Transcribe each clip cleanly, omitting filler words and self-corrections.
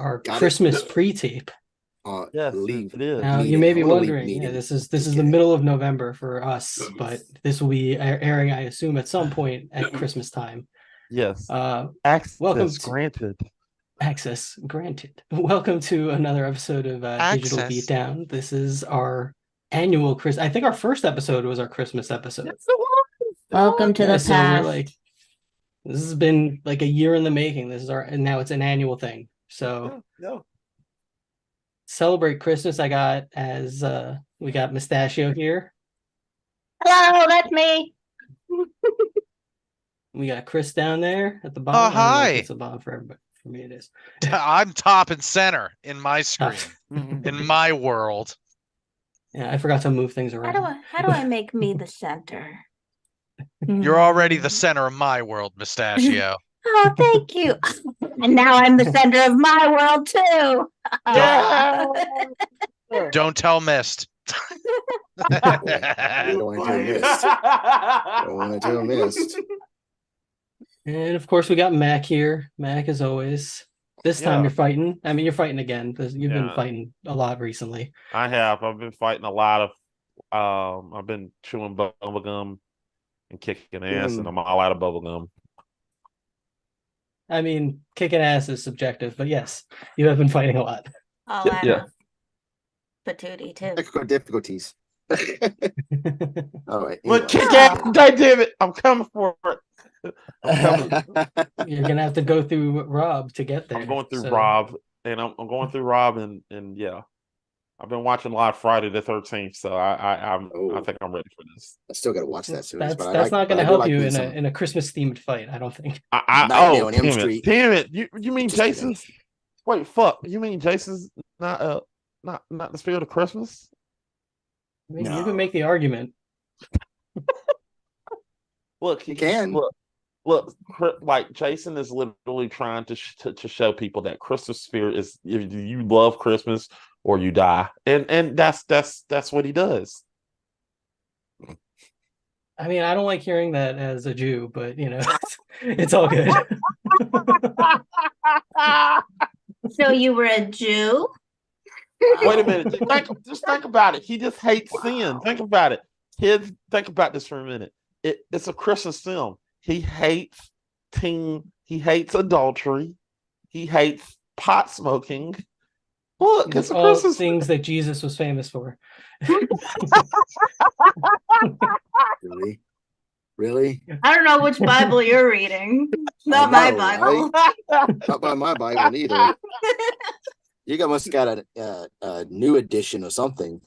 our Got it. Christmas pre-tape. Yes, Leave. it is. Now you Meeting. may be Halloween wondering, meeting. this is Just the kidding. middle of November for us, but this will be airing, I assume, at some point at Christmas time. Yes. Welcome Access to granted. Access granted. Welcome to another episode of Digital Access. Beatdown. This is our annual I think our first episode was our Christmas episode. Welcome to the So we're past. like, this has been like a year in the making. And now it's an annual thing. So celebrate Christmas. I got we got Mustachio here. Hello, that's me. We got Chris down there at the bottom. Oh, hi. It's the bottom for everybody. For me, it is. I'm top and center in my screen, in my world. Yeah, I forgot to move things around. How do I make me the center? You're already the center of my world, Mustachio. Oh, thank you. And now I'm the center of my world too. Don't tell Mist. I don't want to do a mist. I don't want to do a mist. And of course, we got Mac here. Mac, as always. This time you're fighting. I mean, you're fighting again because you've been fighting a lot recently. I have. I've been fighting a lot of. I've been chewing bubble gum and kicking ass, and I'm all out of bubble gum. I mean, kicking ass is subjective, but yes, you have been fighting a lot. All out of patootie too. Technical difficulties. All right. But kick ass, damn it! I'm coming for it. You're gonna have to go through Rob to get there. I'm going through Rob, and I'm going through Rob, and yeah, I've been watching a lot of Friday the 13th, so I think I'm ready for this. I still got to watch that series. That's not going to help you in a Christmas themed fight. I don't think. On M Street. Damn it! You mean just Jason's? Kidding. Wait, fuck! You mean Jason's not the spirit of Christmas? I mean, you can make the argument. Look, you can. Look, like Jason is literally trying to show people that Christmas spirit is you love Christmas or you die, and that's what he does. I mean, I don't like hearing that as a Jew, but it's all good. So you were a Jew? Wait a minute. Just think about it. He just hates sin. Think about it, kids. Think about this for a minute. It's a Christmas film. He hates he hates adultery. He hates pot smoking. Look, it's all Christmas things that Jesus was famous for. Really? I don't know which Bible you're reading. Not my Bible. Right? Not by my Bible either. You must have got a new edition or something.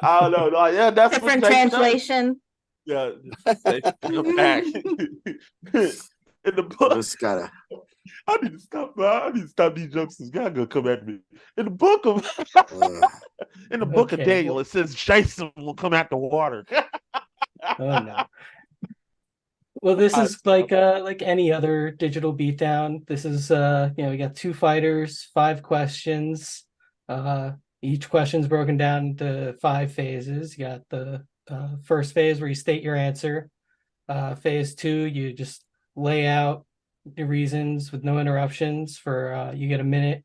I don't know. Yeah, that's different translation. Yeah, back in the book. I need to stop. I need to stop these jokes. This guy gonna come at me. In the book of of Daniel, it says Jason will come out the water. Oh no. Well, this is like any other digital beatdown. This is we got 2 fighters, 5 questions. Each question's broken down into 5 phases. You got the first phase where you state your answer. Phase 2, you just lay out the reasons with no interruptions for you get a minute.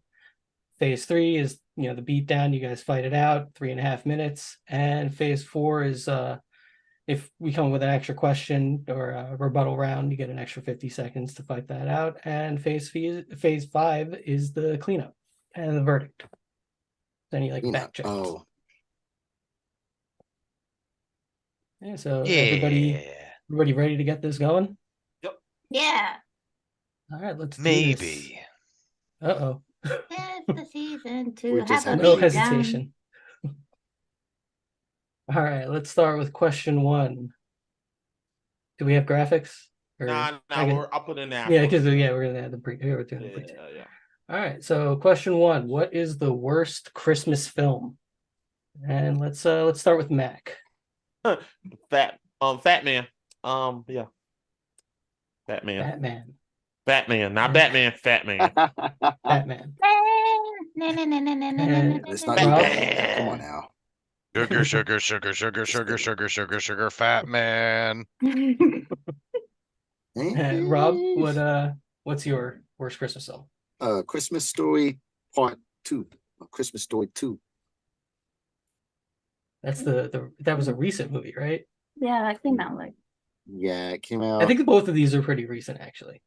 Phase 3 is the beatdown. You guys fight it out 3.5 minutes. And phase 4 is if we come up with an extra question or a rebuttal round, you get an extra 50 seconds to fight that out. And phase 5 is the cleanup and the verdict. Then you back checks. Oh. Yeah, so everybody ready to get this going? Yep. Yeah. All right, let's maybe. Do this. Uh-oh. It's the season to have a no hesitation. All right, let's start with question 1. Do we have graphics? I'll put in that. Yeah, because we're gonna add the pre. We're doing the pre. Yeah. All right, so question 1: what is the worst Christmas film? And let's start with Mac. Fat Man. Yeah. Batman, not Batman. Fat Man. Batman. It's not Batman. Come on now. Sugar, fat man. Rob, what's your worst Christmas film? Christmas Story Part 2, Christmas Story 2. That's that was a recent movie, right? Yeah, that came out like. Yeah, it came I out think both of these are pretty recent, actually.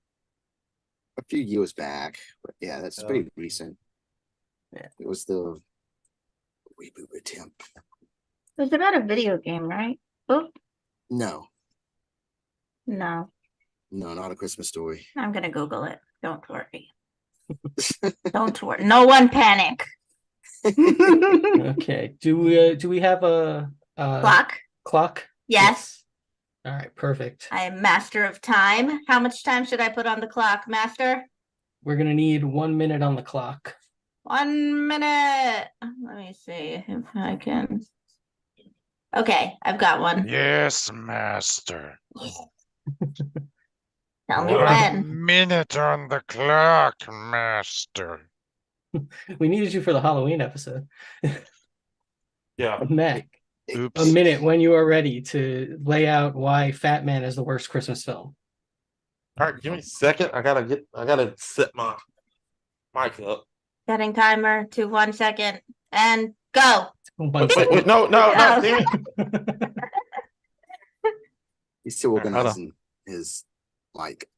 a few years back. But yeah, that's pretty recent. Yeah. It was the reboot attempt. It was about a video game, right? Oh, No, no. not A Christmas Story. I'm gonna Google it. Don't worry. Don't worry. No one panic. Okay. Do we have a Clock. clock? Yes. All right, perfect. I am master of time. How much time should I put on the clock, master? We're gonna need 1 minute on the clock. 1 minute. Let me see if I can. Okay, I've got one. Yes, master. Tell me 1 when. minute on the clock, master. We needed you for the Halloween episode. Yeah. Mac, Oops. a minute when you are ready to lay out why Fat Man is the worst Christmas film. All right, give me a second. I gotta set my mic up. Setting timer to 1 second and go. 1 Wait, second. no, No. damn it. He's still All right, hold on. organizing his mic.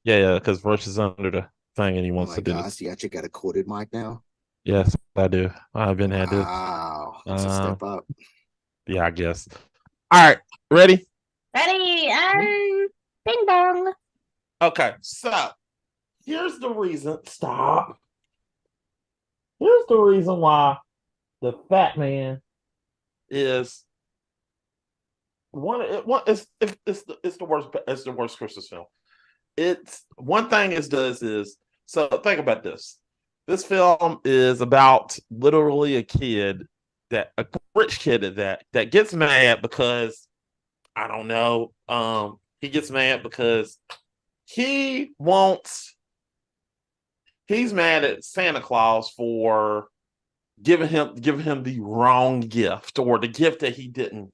Yeah, because Rush is under the thing and he Oh wants my to do gosh, this. you actually got a corded mic now? Yes, I do. I've been had this. Wow, that's a step up. Yeah, I guess. All right, ready? Ready and bing bong. Okay, so here's the reason. Stop. Here's the reason why the Fat Man is it's the worst Christmas film. It's one thing it does is so think about this. This film is about literally a rich kid that gets mad because I don't know. He gets mad because he's mad at Santa Claus for giving him the wrong gift or the gift that he didn't.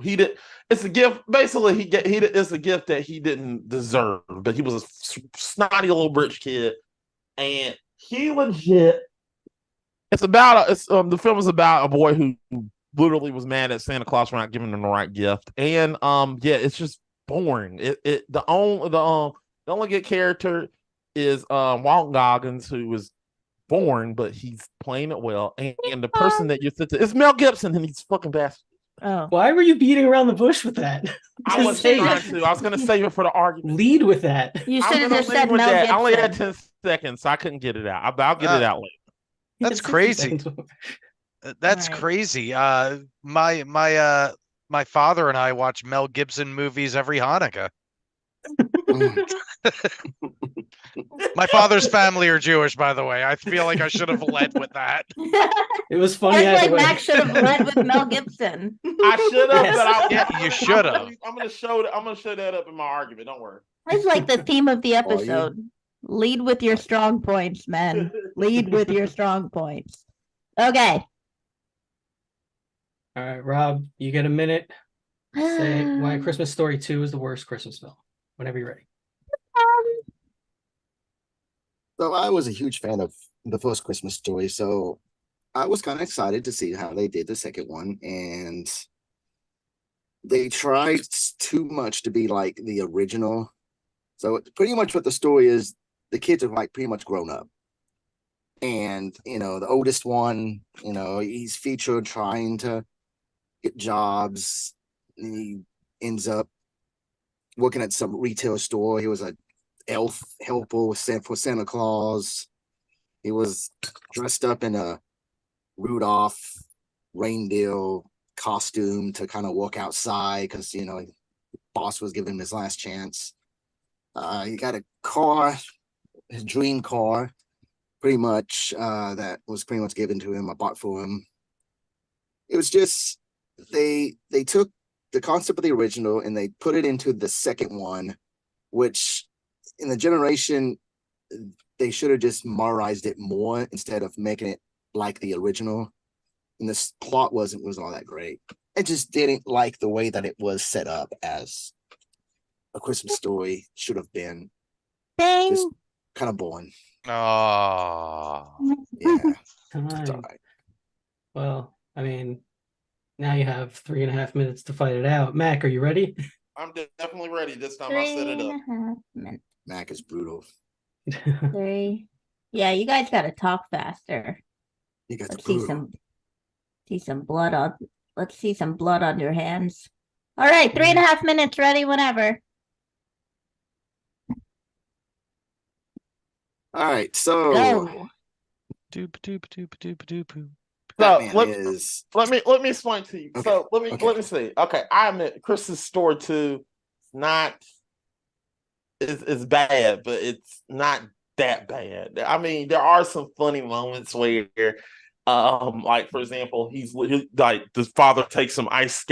It's a gift. Basically, it's a gift that he didn't deserve. But he was a snotty little rich kid, and he legit. The film is about a boy who literally was mad at Santa Claus for not giving him the right gift, and yeah, it's just boring. The only good character is Walton Goggins, who was boring, but he's playing it well, and the person that you sit to is Mel Gibson, and he's fucking bastard. Oh. Why were you beating around the bush with that? I was say trying it. to. I was going to save it for the argument. Lead with that. You I'm should have gonna just leave said with Mel that. Gibson. I only had 10 seconds, so I couldn't get it out. I'll get it out later. You had That's 60 crazy. seconds. That's All right. crazy. My father and I watch Mel Gibson movies every Hanukkah. My father's family are Jewish, by the way. I feel like I should have led with that. It was funny I feel either like way. Max should have led with Mel Gibson. I should have, Yes. but You should have. I'm going to show that up in my argument. Don't worry. It's like the theme of the you? episode. Lead with your strong points, men. Lead with your strong points. Okay. All right, Rob, you get a minute. Say why Christmas Story 2 is the worst Christmas film. Whenever you're ready. So I was a huge fan of the first Christmas Story, so I was kind of excited to see how they did the second one, and they tried too much to be like the original. So pretty much what the story is, the kids are like pretty much grown up, and the oldest one, he's featured trying to get jobs, and he ends up working at some retail store. He was a elf helper for Santa Claus. He was dressed up in a Rudolph reindeer costume to kind of walk outside because boss was giving him his last chance. He got a car, his dream car, pretty much that was pretty much given to him. I bought for him. It was just they took the concept of the original and they put it into the second one, which in the generation they should have just modernized it more instead of making it like the original. And this plot was all that great. I just didn't like the way that it was set up as a Christmas Story should have been. Dang. Just kind of boring. Oh. Yeah, it's all Time. right. Well, I mean, now you have 3.5 minutes to fight it out. Mac, are you ready? I'm definitely ready this time. I Three set it and up. a half minutes. Mac is brutal. 3. Yeah, you guys got to talk faster. You got the Let's see brutal. some blood on. Let's see some blood on your hands. All right, 3.5 minutes. Ready whenever. All right, so Go. Doop doop doop doop doop doop. So Batman is let me explain to you. Okay, So let me okay. see. Okay, I admit Chris's story too. Not is bad, but it's not that bad. I mean, there are some funny moments where, like for example, like the father takes some ice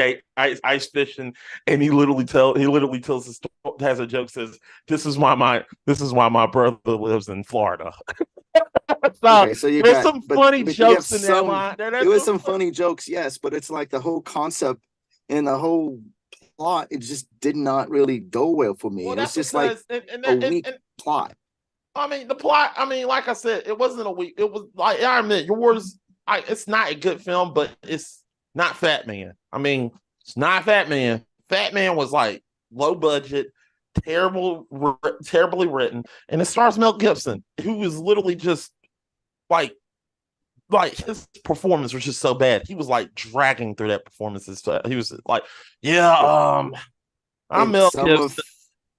fishing, and he literally tells his has a joke, says, "This is why my brother lives in Florida." So Okay, so you there's got, some but funny you have jokes in that some. line. There was some funny jokes, yes, but it's like the whole concept and the whole plot. It just did not really go well for me. Well, It was that's just like because a weak plot. I mean, the plot. I mean, like I said, it wasn't a week. It was like I admit, it's not a good film, but it's not Fat Man. I mean, it's not Fat Man. Fat Man was like low budget, terribly written, and it stars Mel Gibson, who was literally just like his performance was just so bad. He was like dragging through that performance. He was like, yeah, I'm And Mel some of Gibson.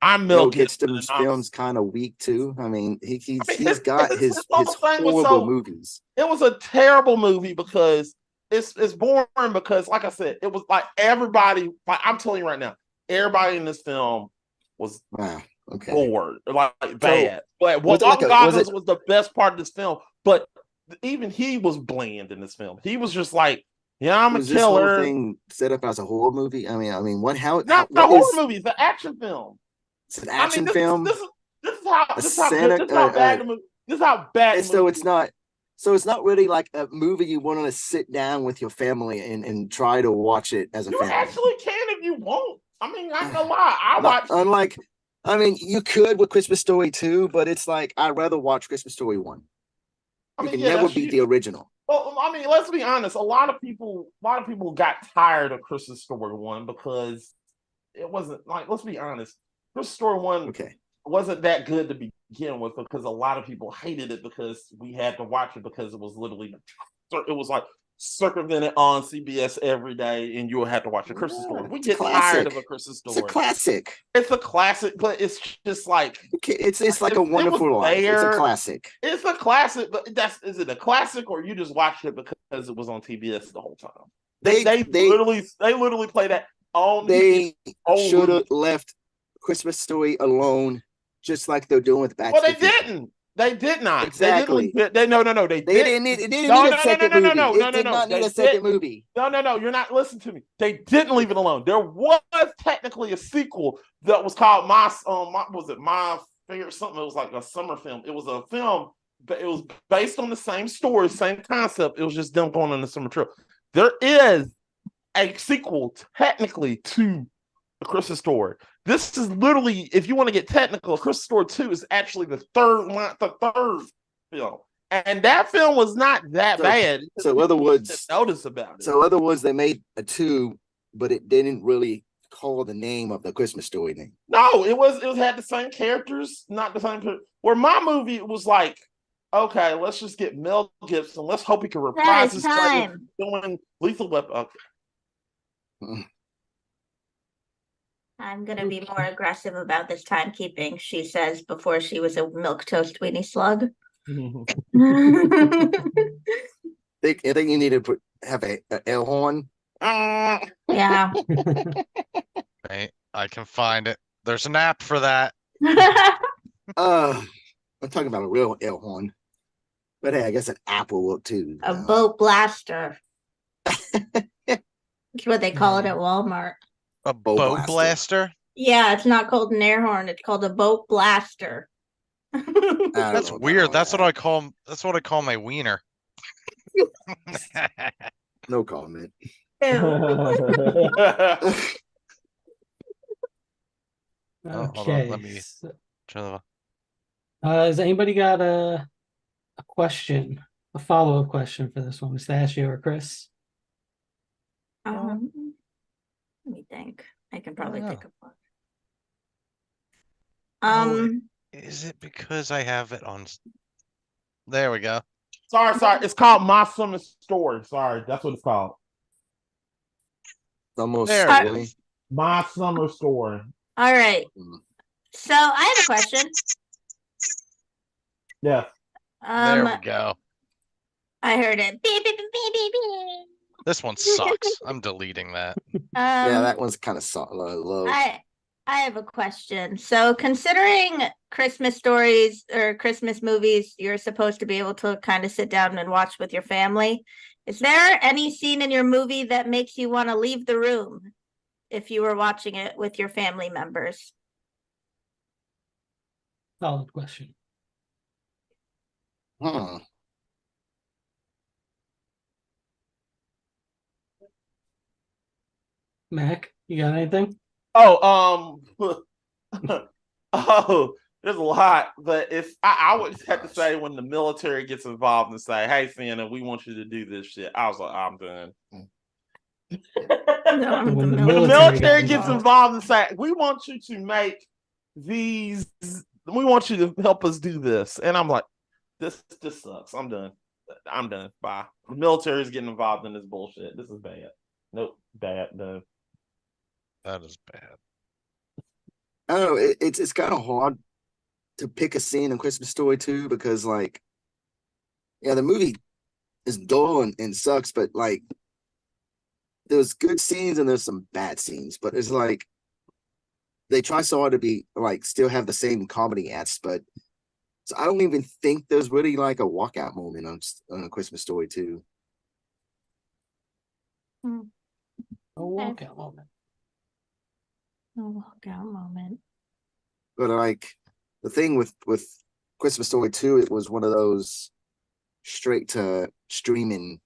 I'm Mel Mel Gibson. Gibson's films kind of weak too. I mean, he's His, got his his whole thing was horrible movies. it was a terrible movie because it's boring because like I said, it was like everybody, like I'm telling you right now, everybody in this film was Wow. Okay. bored, like So bad. But was it like Walton a was Goggins it was the best part of this film, but even he was bland in this film. He was just like, yeah, I'm a was this whole killer. thing set up as a horror movie? I mean, Not a what horror is movie, it's an action film. it's an I mean, action film? this is how A this is how good Santa this is how bad the movie this is how bad and the movie is. so it's not really like a movie you want to sit down with your family and try to watch it as a You family. actually can if you want. I mean, I ain't gonna lie. I watched. Unlike, I mean, you could with Christmas Story 2, but it's like I'd rather watch Christmas Story 1. I You mean, can yeah, never that's beat you. the original. Well, I mean, let's be honest. A lot of people got tired of Christmas Story 1 because it wasn't like. Let's be honest. Christmas Story 1 Okay. wasn't that good to begin with because a lot of people hated it because we had to watch it because it was like circumvented on CBS every day, and you would have to watch a Christmas Story. We get tired of a Christmas Story. It's a classic. It's a classic, but it's just like it's like A Wonderful Life. It's a classic. It's a classic, but is it a classic or you just watched it because it was on TBS the whole time? They literally play that on. They should have left Christmas Story alone, just like they're doing with Back. Well, they didn't. They did not. Exactly. They didn't. No. They didn't need a second movie. It did not need a second movie. No. You're not listening to me. They didn't leave it alone. There was technically a sequel that was called My Favorite something. It was like a summer film. It was a film, but it was based on the same story, same concept. It was just them going on the summer trip. There is a sequel technically to The Christmas Story. This is literally, if you want to get technical, Christmas Story 2 is actually the third film. And that film was not that bad. So in other words, notice about it. So in other words, they made a 2, but it didn't really call the name of the Christmas Story name. No, it had the same characters, not the same. Where my movie was like, okay, let's just get Mel Gibson. Let's hope he can reprise his time doing Lethal Weapon. Okay. I'm gonna be more aggressive about this timekeeping, she says before she was a milquetoast Weenie slug. I think you need to have a air horn. Yeah. Right, I can find it. There's an app for that. I'm talking about a real air horn. But hey, I guess an app will work too. A boat blaster. That's what they call it at Walmart. A boat blaster? Yeah, it's not called an air horn. It's called a boat blaster. That's weird. That's what I call my wiener. No comment. Hold on, let me Has anybody got a question, a follow-up question for this one, Mustachio or Chris? Let me think. I can probably know. think of one. Oh, is it because I have it on? There we go. Sorry. It's called My Summer Story. Sorry, that's what it's called. Almost There it story. is. My Summer Story. All right. Mm. So I have a question. Yeah. There we go. I heard it. Beep, beep, beep, beep, beep, beep. This one sucks. I'm deleting that. Yeah, that one's kind of low. I have a question. So considering Christmas stories or Christmas movies, you're supposed to be able to kind of sit down and watch with your family. Is there any scene in your movie that makes you want to leave the room if you were watching it with your family members? Solid question. Huh. Mac, you got anything? Oh, oh, there's a lot, but it's I would just have to say when the military gets involved and say, "Hey, Santa, we want you to do this shit." I was like, I'm done. When When the military got military gets involved and say, "We want you to make these, we want you to help us do this," and I'm like, "This sucks. I'm done. I'm done. Bye." The military is getting involved in this bullshit. This is bad. Nope, bad. No. That is bad. I don't know. It's kind of hard to pick a scene in Christmas Story 2 because, like, yeah, the movie is dull and sucks, but like, there's good scenes and there's some bad scenes. But it's like they try so hard to be like still have the same comedy acts, but so I don't even think there's really like a walkout moment on a Christmas Story 2. a walkout moment. A walkout moment. But like the thing with Christmas Story 2, it was one of those straight to streaming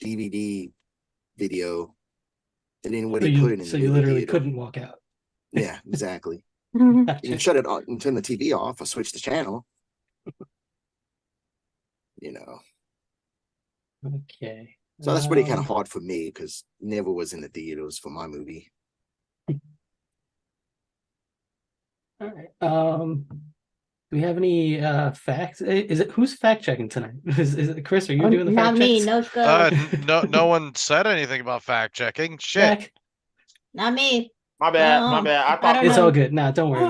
DVD video. They didn't really put it in So the you movie literally theater. couldn't walk out. Yeah, exactly. You can Gotcha. shut it on and turn the TV off or switch the channel. You know. Okay. So that's really kind of hard for me because never was in the theaters for my movie. All right. Do we have any facts? Is it who's fact checking tonight? Is it Chris? Are you doing the fact Not me, checks? no scope. No one said anything about fact checking. Shit. Mac, Not me. My bad. My bad. I thought don't it's know. all good. Nah, don't worry.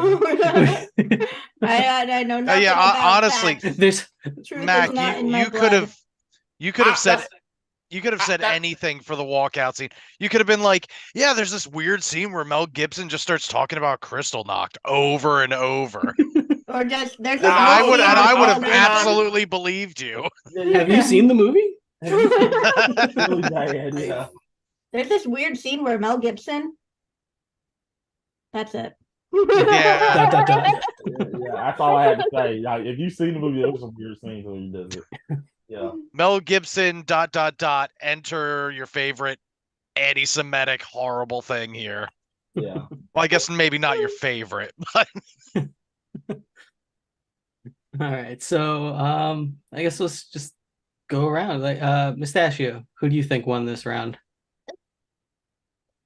I know nothing Yeah, about honestly, facts. There's Truth Mac, is not in my you could blood. have said that's- you could have said that- anything for the walkout scene. You could have been like, yeah, there's this weird scene where Mel Gibson just starts talking about Crystal Knocked over and over. Or just there's And this I whole would- scene and where I would have Walter- absolutely believed you. have you seen the movie? It's really bad. Yeah. There's this weird scene where Mel Gibson. That's it. Yeah. Dot, dot, dot. Yeah, that's all I had to say. Like, if you've seen the movie, there's some weird scenes where he does it. Yeah. Mel Gibson ... enter your favorite anti-Semitic horrible thing here. Yeah. Well, I guess maybe not your favorite, but All right. So I guess let's just go around. Like Mustachio, who do you think won this round?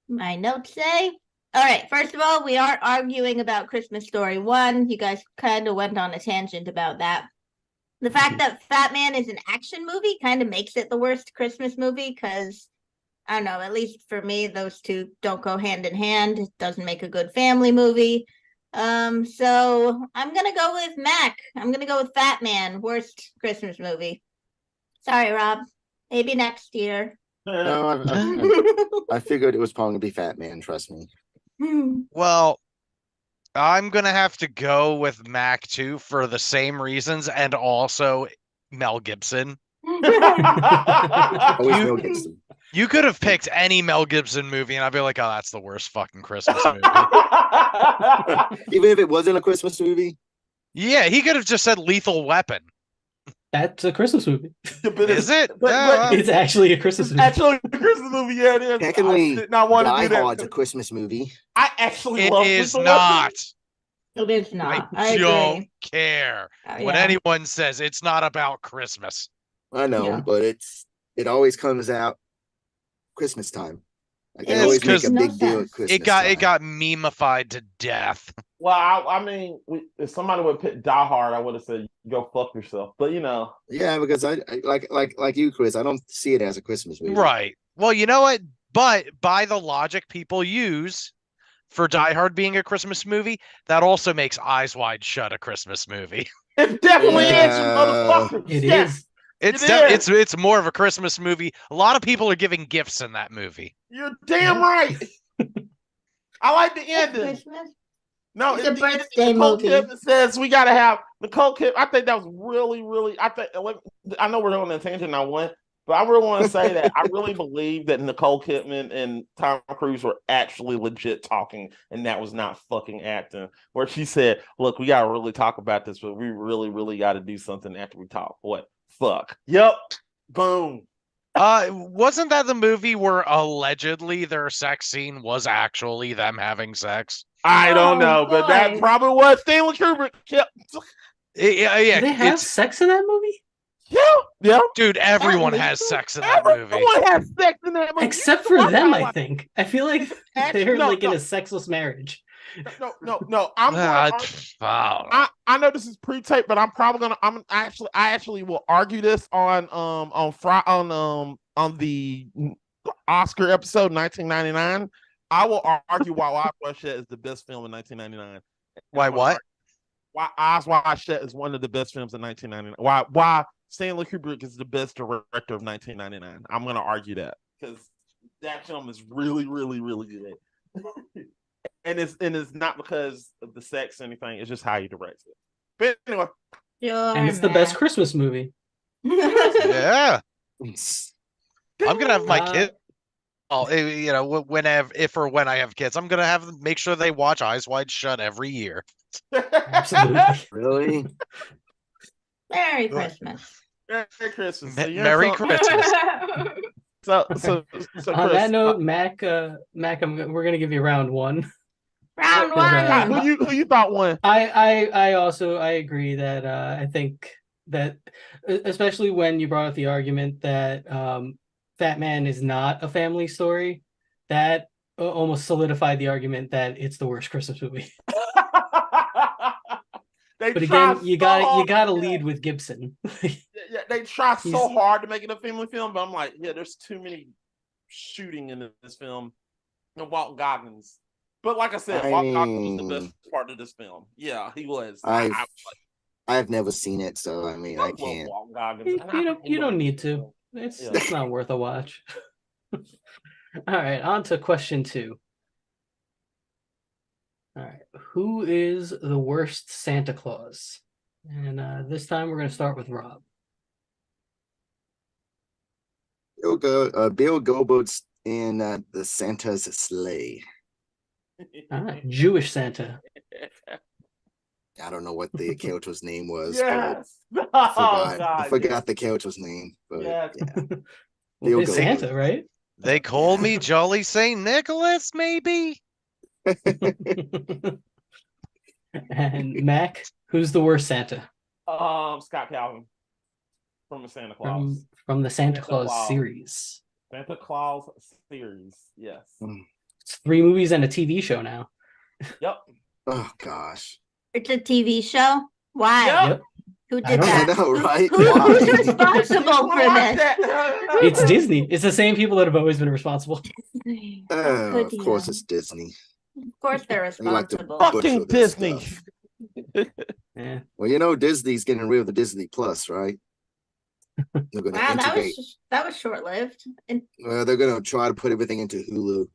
My notes say. All right. First of all, we aren't arguing about Christmas Story 1. You guys kind of went on a tangent about that. The fact that Fat Man is an action movie kind of makes it the worst Christmas movie because, I don't know, at least for me, those two don't go hand in hand. It doesn't make a good family movie. So I'm going to go with Mac. I'm going to go with Fat Man, worst Christmas movie. Sorry, Rob. Maybe next year. No, I figured it was probably gonna be Fat Man. Trust me. well, I'm gonna have to go with Mac too for the same reasons, and also Mel Gibson. Always Mel Gibson. You could have picked any Mel Gibson movie, and I'd be like, "Oh, that's the worst fucking Christmas movie." Even if it wasn't a Christmas movie. Yeah, he could have just said Lethal Weapon. That's a Christmas movie. Is it? But It's actually a Christmas movie. actually, the Christmas movie, yeah, it is. Technically, I did not want to Die do that. Hard's a Christmas movie. I actually It love is Lethal not. It is not. I don't agree. care Oh, when yeah. anyone says it's not about Christmas. I know, Yeah. but it always comes out Christmas time. Like they It always makes make a no big deal at sense. Christmas It time. got memeified to death. Well, I mean, if somebody would pick Die Hard, I would have said go fuck yourself. But you know, Yeah, because I like you, Chris. I don't see it as a Christmas movie. Right. Well, you know what? But by the logic people use for Die Hard being a Christmas movie, that also makes Eyes Wide Shut a Christmas movie. it definitely Yeah. is, you motherfucker. It Yes, is. It's more of a Christmas movie. A lot of people are giving gifts in that movie. You're damn right. I like the ending. Christmas. No, It's at a the end, birthday Nicole movie. Kidman says we gotta have Nicole Kidman. I think that was really. I know we're on a tangent now, but I really want to say that I really believe that Nicole Kidman and Tom Cruise were actually legit talking, and that was not fucking acting. Where she said, "Look, we gotta really talk about this, but we really got to do something after we talk." What? Fuck. Yep. Boom. Wasn't that the movie where allegedly their sex scene was actually them having sex? I don't Oh, know, but that boy. probably was Stanley Kubrick. Yep. Yeah, Do they have it's sex in that movie? Yeah. dude. Everyone That has movie? sex in that movie. Everyone has sex in that movie. Except You for know them, what I think. I feel like Actually, they're no, like in no. a sexless marriage. No. I'm going I know this is pre-tape, but I'm probably gonna. I actually will argue this on the Oscar episode 1999. I will argue why Eyes Wide Shut is the best film in 1999. Why what? Why Eyes Wide Shut is one of the best films in 1999. Why Stanley Kubrick is the best director of 1999. I'm gonna argue that because that film is really good. And it's not because of the sex or anything. It's just how he directs it. But anyway, And it's the best Christmas movie. Yeah, I'm gonna have my Uh, kid. Oh, you know, whenever, if or when I have kids, I'm gonna have them make sure they watch Eyes Wide Shut every year. Absolutely. Really? Merry Christmas. Merry Christmas. Merry Christmas. So On Chris, that note, Mac, we're gonna give you round one. Round But, one. who you thought won? I also agree that I think that especially when you brought up the argument that Fat Man is not a family story, that almost solidified the argument that it's the worst Christmas movie. But again, you gotta lead with Gibson. Yeah, they try so He's- hard to make it a family film, but I'm like, yeah, there's too many shooting in this film. And Walt Goggins. But like I said, I Walt Goggins was the mean- best part of this film. Yeah, he was. I've never seen it, so I mean I love can't. Walt Goggins. You don't need to. It's not worth a watch. All right, on to question 2. All right, who is the worst Santa Claus? And this time we're going to start with Rob. Bill Goldberg's in the Santa's sleigh. All right, Jewish Santa. I don't know what the character's name was. Yes. But Oh, I God, forgot the character's name. But Yes. yeah. Well, it's Goldberg. Santa, right? They call me Jolly Saint Nicholas, maybe. And Mac, who's the worst Santa Scott Calvin from the Santa Claus. from the Santa Santa Claus Claus. series? Santa Claus series. Yes. It's 3 movies and a TV show now. Yep. Oh gosh. It's a TV show. Why? Yep. Yep, Who I did don't that? know, right? Who's Why? responsible for this? it's Disney. It's the same people that have always been responsible. Oh, Good of to course know. it's Disney. Of course they're They like to responsible. butcher Fucking this Disney. stuff. Yeah. Well, you know Disney's getting rid of the Disney Plus, right? They're going to Wow, integrate. that was short lived. And Well, they're going to try to put everything into Hulu.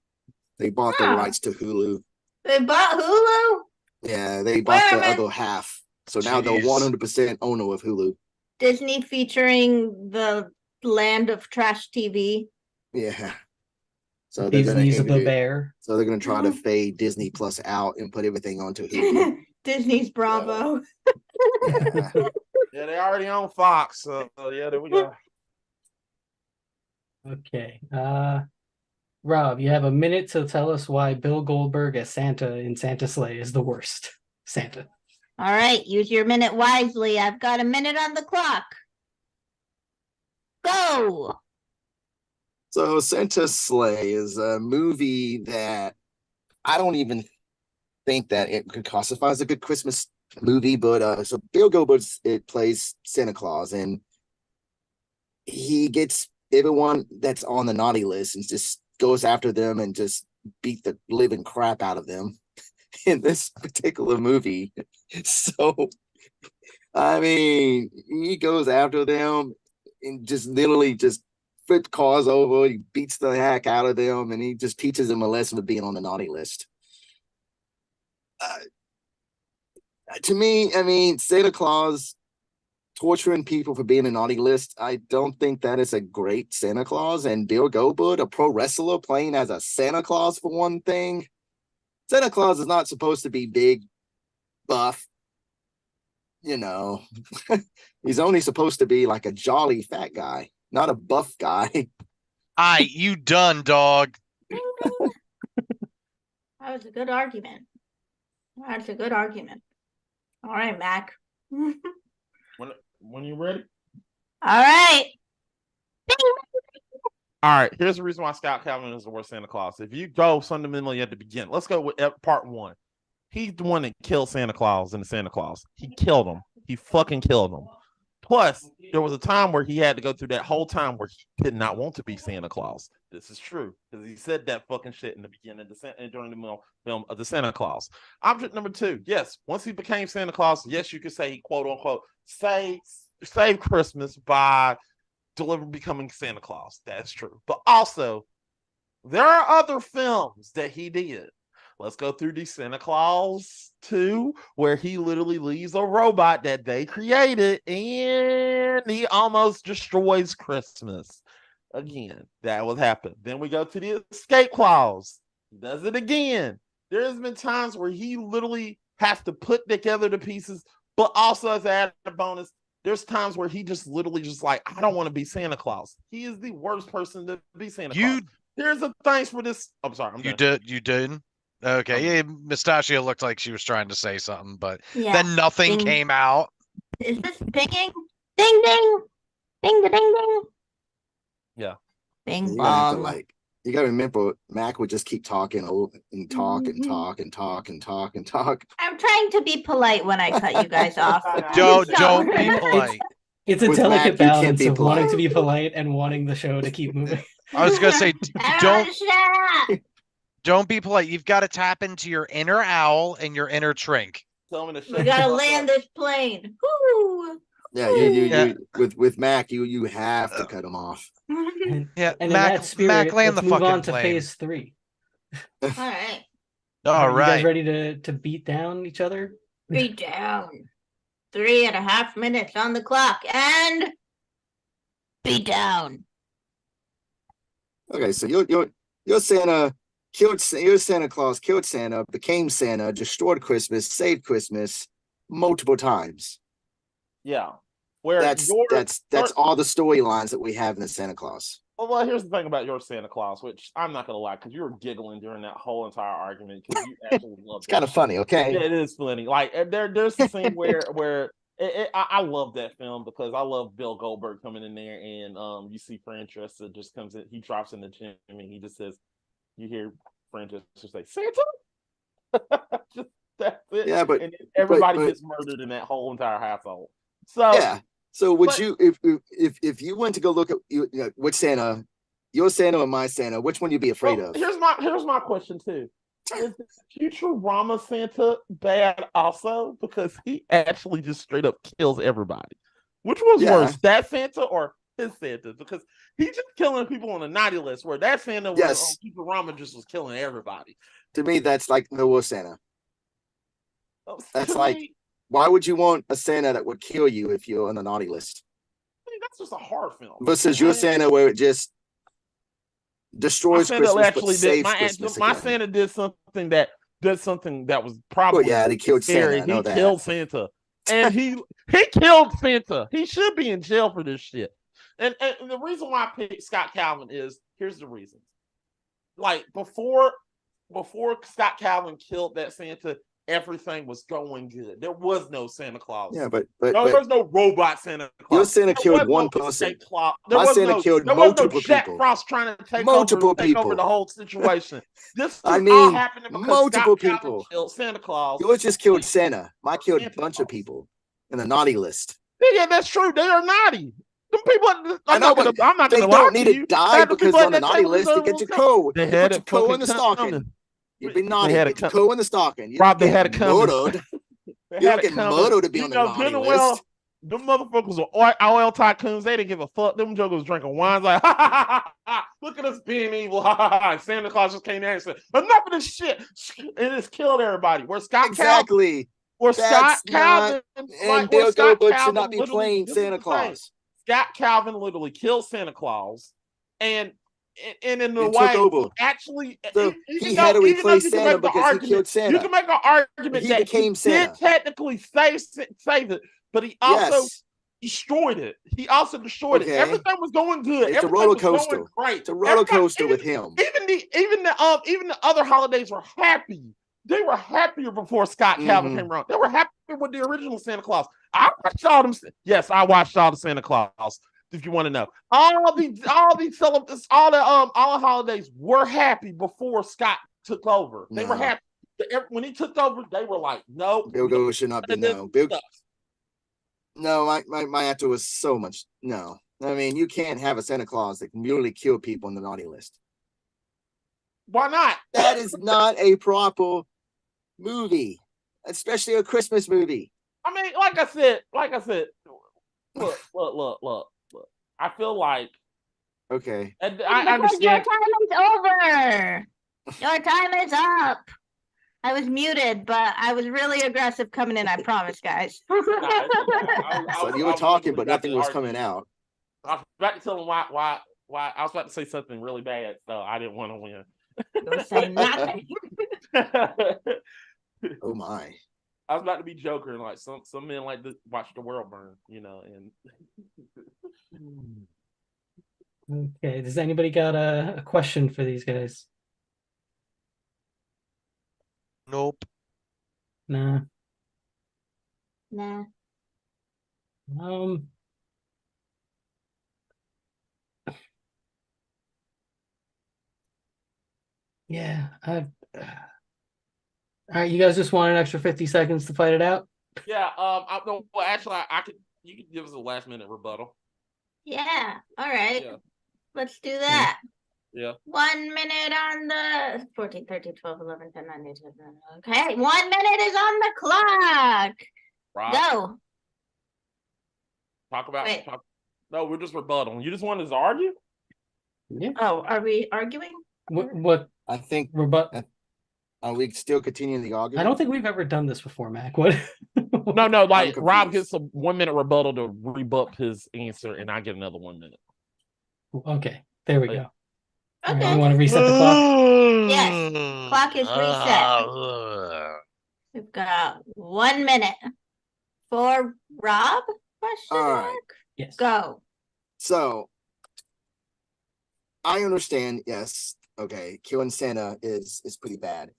They bought the Huh. rights to Hulu. they bought Hulu. Yeah, they bought Wait a the minute. other half. So now they're Jeez. 100% owner of Hulu. Disney featuring the land of trash TV. Yeah. So they're going Disney's the to bear. So they're going to try to fade Disney Plus out and put everything onto Hulu. Disney's Bravo. Yeah. Yeah, they already own Fox. So yeah, there we go. Okay. Rob, you have a minute to tell us why Bill Goldberg as Santa in Santa Sleigh is the worst Santa. All right, use your minute wisely. I've got a minute on the clock. Go. So Santa's Sleigh is a movie that I don't even think that it could classify as a good Christmas movie, but so Bill Goldberg it plays Santa Claus, and he gets everyone that's on the naughty list and just goes after them and just beat the living crap out of them in this particular movie. So I mean, he goes after them and just literally just flips cars over, he beats the heck out of them, and he just teaches them a lesson of being on the naughty list. To me, I mean, Santa Claus torturing people for being a naughty list, I don't think that is a great Santa Claus. And Bill Goldberg, a pro wrestler playing as a Santa Claus for one thing. Santa Claus is not supposed to be big, buff, you know. He's only supposed to be like a jolly fat guy, not a buff guy. Aye, you done, dog. That was a good argument. That's a good argument. All right, Mac. When you ready? All right. All right. Here's the reason why Scott Calvin is the worst Santa Claus. If you go fundamentally at the beginning, let's go with part one. He's the one that killed Santa Claus in the Santa Claus. He killed him. He fucking killed him. Plus, there was a time where he had to go through that whole time where he did not want to be Santa Claus. This is true because he said that fucking shit in the beginning of during the film of the Santa Claus. Object number two, yes, once he became Santa Claus, yes, you could say he quote unquote saved Christmas by becoming Santa Claus. That's true. But also, there are other films that he did. Let's go through the Santa Claus 2, where he literally leaves a robot that they created and he almost destroys Christmas. Again, that would happen. Then we go to the Escape Clause. He does it again. There's been times where he literally has to put together the pieces, but also as an added bonus, there's times where he just literally just like, I don't want to be Santa Claus. He is the worst person to be Santa Claus. There's a thanks for this. I'm sorry. You did. Okay, yeah, Mustachio looked like she was trying to say something, but Yeah. then nothing Ding. came out. Is this pinging? Ding ding. Ding ding ding. Yeah. Bing You gotta bong. you gotta remember, Mac would just keep talking and talk and talk and talk and talk and talk. I'm trying to be polite when I cut you guys off. Don't Sorry. be polite. It's a With delicate Mac, you can't balance be of wanting polite. to be polite and wanting the show to keep moving. I was gonna say, Everyone shut up. don't be polite. You've got to tap into your inner owl and your inner trink. Tell me to shut We gotta the fuck land up. this plane. Woo. Yeah, Yeah. you with Mac, you have to cut him off. And, Yeah, and in Mac, that spirit, Mac, land let's the move fucking on to plane. phase 3. All right. All Are you guys right. ready to beat down each other? Be down. 3.5 minutes on the clock and be down. Okay, so you're Santa you're Santa Claus, killed Santa, became Santa, destroyed Christmas, saved Christmas multiple times. Yeah. Where That's all the storylines that we have in the Santa Claus. Well, here's the thing about your Santa Claus, which I'm not gonna lie, because you were giggling during that whole entire argument because you actually love It's kind of funny, okay? Yeah, it is funny. Like there's the scene where I love that film because I love Bill Goldberg coming in there and you see Francesca just comes in, he drops in the gym and he just says, you hear Francesca say Santa. Just that's it. Yeah, but and everybody but- gets murdered in that whole entire household. So Yeah. So would but- you if you went to go look at which Santa, your Santa or my Santa, which one you'd be afraid of? Here's my question too. Is the Futurama Santa bad also? Because he actually just straight up kills everybody. Which was worse, that Santa or his Santa? Because he's just killing people on the naughty list, where that Santa was on Futurama just was killing everybody. To me, that's like the worst Santa. That's To like, me, why would you want a Santa that would kill you if you're on the naughty list? I mean, that's just a horror film. Versus your Santa where it just destroys my Santa Christmas actually but saves did Christmas my again. Santa did something that was probably they killed scary. Santa. I know He that. killed Santa, and he killed Santa. He should be in jail for this shit. And the reason why I picked Scott Calvin is here's the reason. Like before Scott Calvin killed that Santa, everything was going good. There was no Santa Claus. Yeah, but there was no robot Santa Claus. your Santa There killed was one no person. escape Claus. My Santa killed There was no multiple Jack people. Frost trying to take Multiple over people. the whole situation. This I just mean, all happened because multiple Scott Calvin people. killed Santa Claus. Yours just killed Santa. Mine killed a Santa bunch of Claus. people in the naughty list. Yeah, that's true. They are naughty. Them people, I know, but I'm not they gonna lie don't to need you. to die Half the because people on the at that naughty table list to deserve get your to code. They You had put it your code fucking in the stocking. coming. You've been They naughty. had Get it your coming. code in the stocking. You Rob, don't they had get it coming. murdered. They You had don't it get coming. murdered to be You on the know, naughty good and list. well, them motherfuckers were oil tycoons. They didn't give a fuck. Them jokers drinking wines like, ha, ha, ha, ha, ha. Look at us being evil. Ha, ha, ha, ha. Santa Claus just came there and said, enough of this shit. And it's killed everybody. Where Scott Exactly. Calvin, And where Bill Scott Goldberg Calvin should not be literally- playing this is Santa the thing. Claus. Scott Calvin literally killed Santa Claus, and in the And way took over. actually, So even he though- had to even though replace you can Santa make the because he argument- killed Santa. You can make an argument He that became he Santa. did technically save it, but he also Yes. destroyed it. He also destroyed it. Okay. Everything was going good. It's a Everything roller was going coaster. great. It's a roller coaster with him. Even the other holidays were happy. They were happier before Scott Calvin came around. They were happier with the original Santa Claus. I watched all them. Yes, I watched all the Santa Claus. If you want to know, all the holidays were happy before Scott took over. They were No. happy. When he took over, they were like, nope. Bill Goldberg should not be. No. Stuff. No, my answer was so much. No. I mean, you can't have a Santa Claus that can merely kill people on the naughty list. Why not? That is not a proper movie, especially a Christmas movie. I mean, like I said, look. I feel like Okay. I Because your understand. time is over. Your time is up. I was muted, but I was really aggressive coming in. I promise, guys. So you were talking, but nothing was coming out. I was about to tell him why. I was about to say something really bad, so I didn't want to win. Don't say nothing. Oh my. I was about to be joking, like some men like to watch the world burn, and Okay, does anybody got a question for these guys? Nope. Nah. Nah. Yeah, all right, you guys just want an extra 50 seconds to fight it out? yeah. No, well, actually, you could give us a last minute rebuttal. Yeah. All right. Yeah. Let's do that. Yeah. 1 minute on the 14, 13, 12, 11, 10, 9, 8, 7, 9. Okay. 1 minute is on the clock. Rob, Go. talk about. Wait. No, we're just rebuttal. You just wanted to argue? Yeah. Oh, are we arguing? What I think rebut? are we still continuing the argument? I don't think we've ever done this before, Mac. What? No. Like I'm Rob confused. gets a 1 minute rebuttal to rebut his answer, and I get another 1 minute. Okay, there we Oh, yeah. go. All right, Okay. you want to reset the clock? Yes, clock is reset. We've got 1 minute for Rob? Question All mark? right. Yes. Go. So I understand, yes, okay, killing Santa is pretty bad.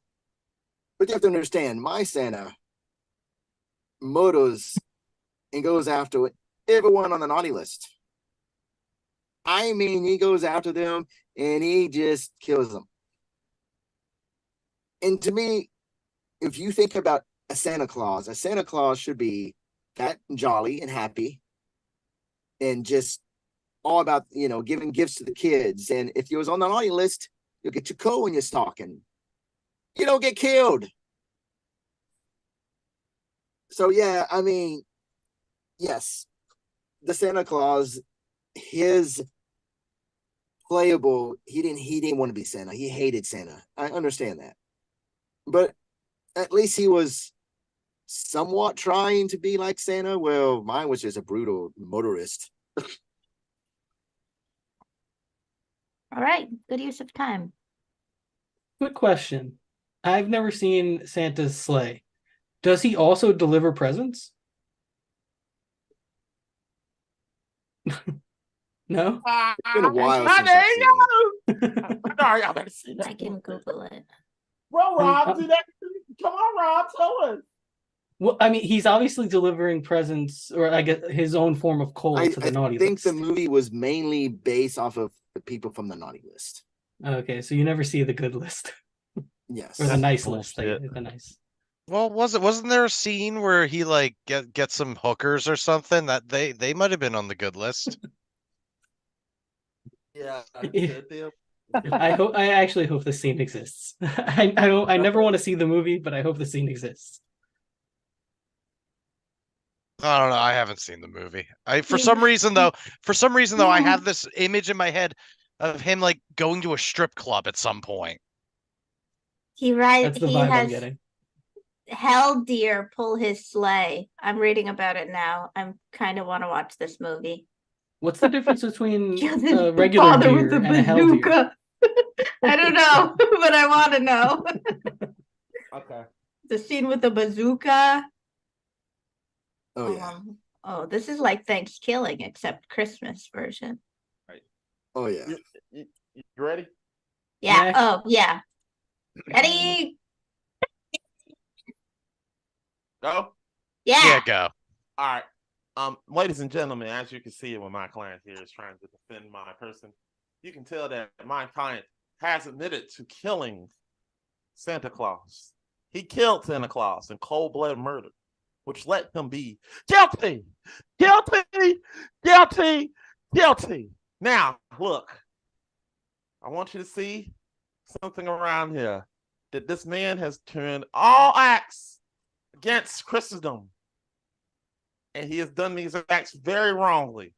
But you have to understand, my Santa murders and goes after everyone on the naughty list. I mean, he goes after them and he just kills them. And to me, if you think about a Santa Claus should be fat and jolly and happy and just all about, giving gifts to the kids. And if you was on the naughty list, you'll get your coal in your stocking. You don't get killed. So, yeah, I mean, yes, the Santa Claus, his playable, he didn't want to be Santa. He hated Santa. I understand that. But at least he was somewhat trying to be like Santa. Well, mine was just a brutal motorist. All right. Good use of time. Quick question. I've never seen Santa's sleigh. Does he also deliver presents? No? It's been a while Now, since there I've you seen go. Sorry, I better say I that. can Google it. Well, Rob, Um, do that. Come on, Rob, tell us. Well, I mean, he's obviously delivering presents, or I guess his own form of coal I to the naughty think list. the movie was mainly based off of the people from the naughty list. Okay, so you never see the good list Yes. or the That's nice list. bullshit. The nice. Well, wasn't there a scene where he like get some hookers or something that they might have been on the good list? Yeah. I actually hope the scene exists. I never want to see the movie, but I hope the scene exists. I don't know. I haven't seen the movie. For some reason though, I have this image in my head of him like going to a strip club at some point. That's the He vibe I'm has getting. hell deer pull his sleigh. I'm reading about it now. I'm kind of want to watch this movie. What's the difference between Kill the a regular father deer with a and a hell deer? bazooka. I don't know, but I want to know. Okay. The scene with the bazooka. Oh yeah. Oh, this is like Thanksgiving except Christmas version. Oh yeah. You ready? Yeah. Yeah. Oh yeah. Ready? Go. Yeah. Yeah, go. All right. Ladies and gentlemen, as you can see when my client here is trying to defend my person, you can tell that my client has admitted to killing Santa Claus. He killed Santa Claus in cold-blooded murder, which let him be guilty. Now, look, I want you to see something around here, that this man has turned all acts against Christendom. And he has done these acts very wrongly.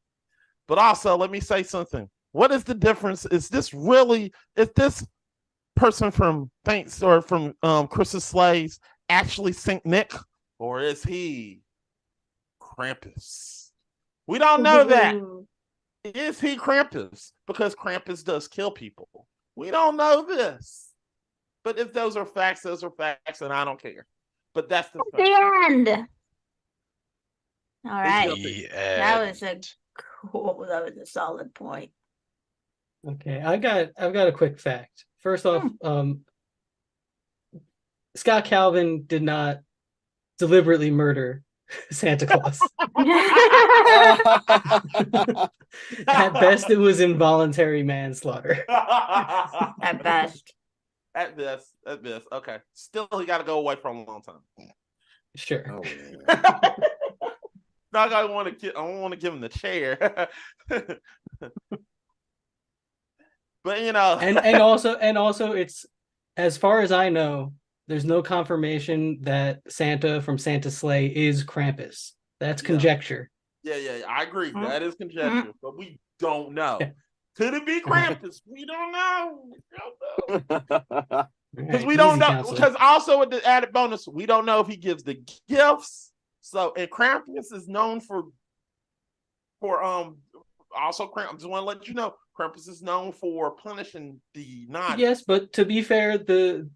But also, let me say something. What is the difference? Is this person from Thanks or from Chris's Slaves actually Saint Nick? Or is he Krampus? We don't know that. Is he Krampus? Because Krampus does kill people. We don't know this. But if those are facts, and I don't care. But that's the fact. The end. All right. guilty. That was a solid point. Okay, I've got a quick fact. First off, Scott Calvin did not deliberately murder Santa Claus. At best, it was involuntary manslaughter. At best. At best. Okay. Still, he got to go away for a long time. Sure. Oh man. Now I want to give him the chair. But you know, and also it's, as far as I know, there's no confirmation that Santa from Santa's sleigh is Krampus. That's conjecture. Yeah, I agree. That is conjecture, but we don't know. Could it be Krampus? We don't know. Because we don't know. Because also with the added bonus, we don't know if he gives the gifts. So, and Krampus is known for also Krampus. I just want to let you know, Krampus is known for punishing the naughty. Yes, but to be fair, in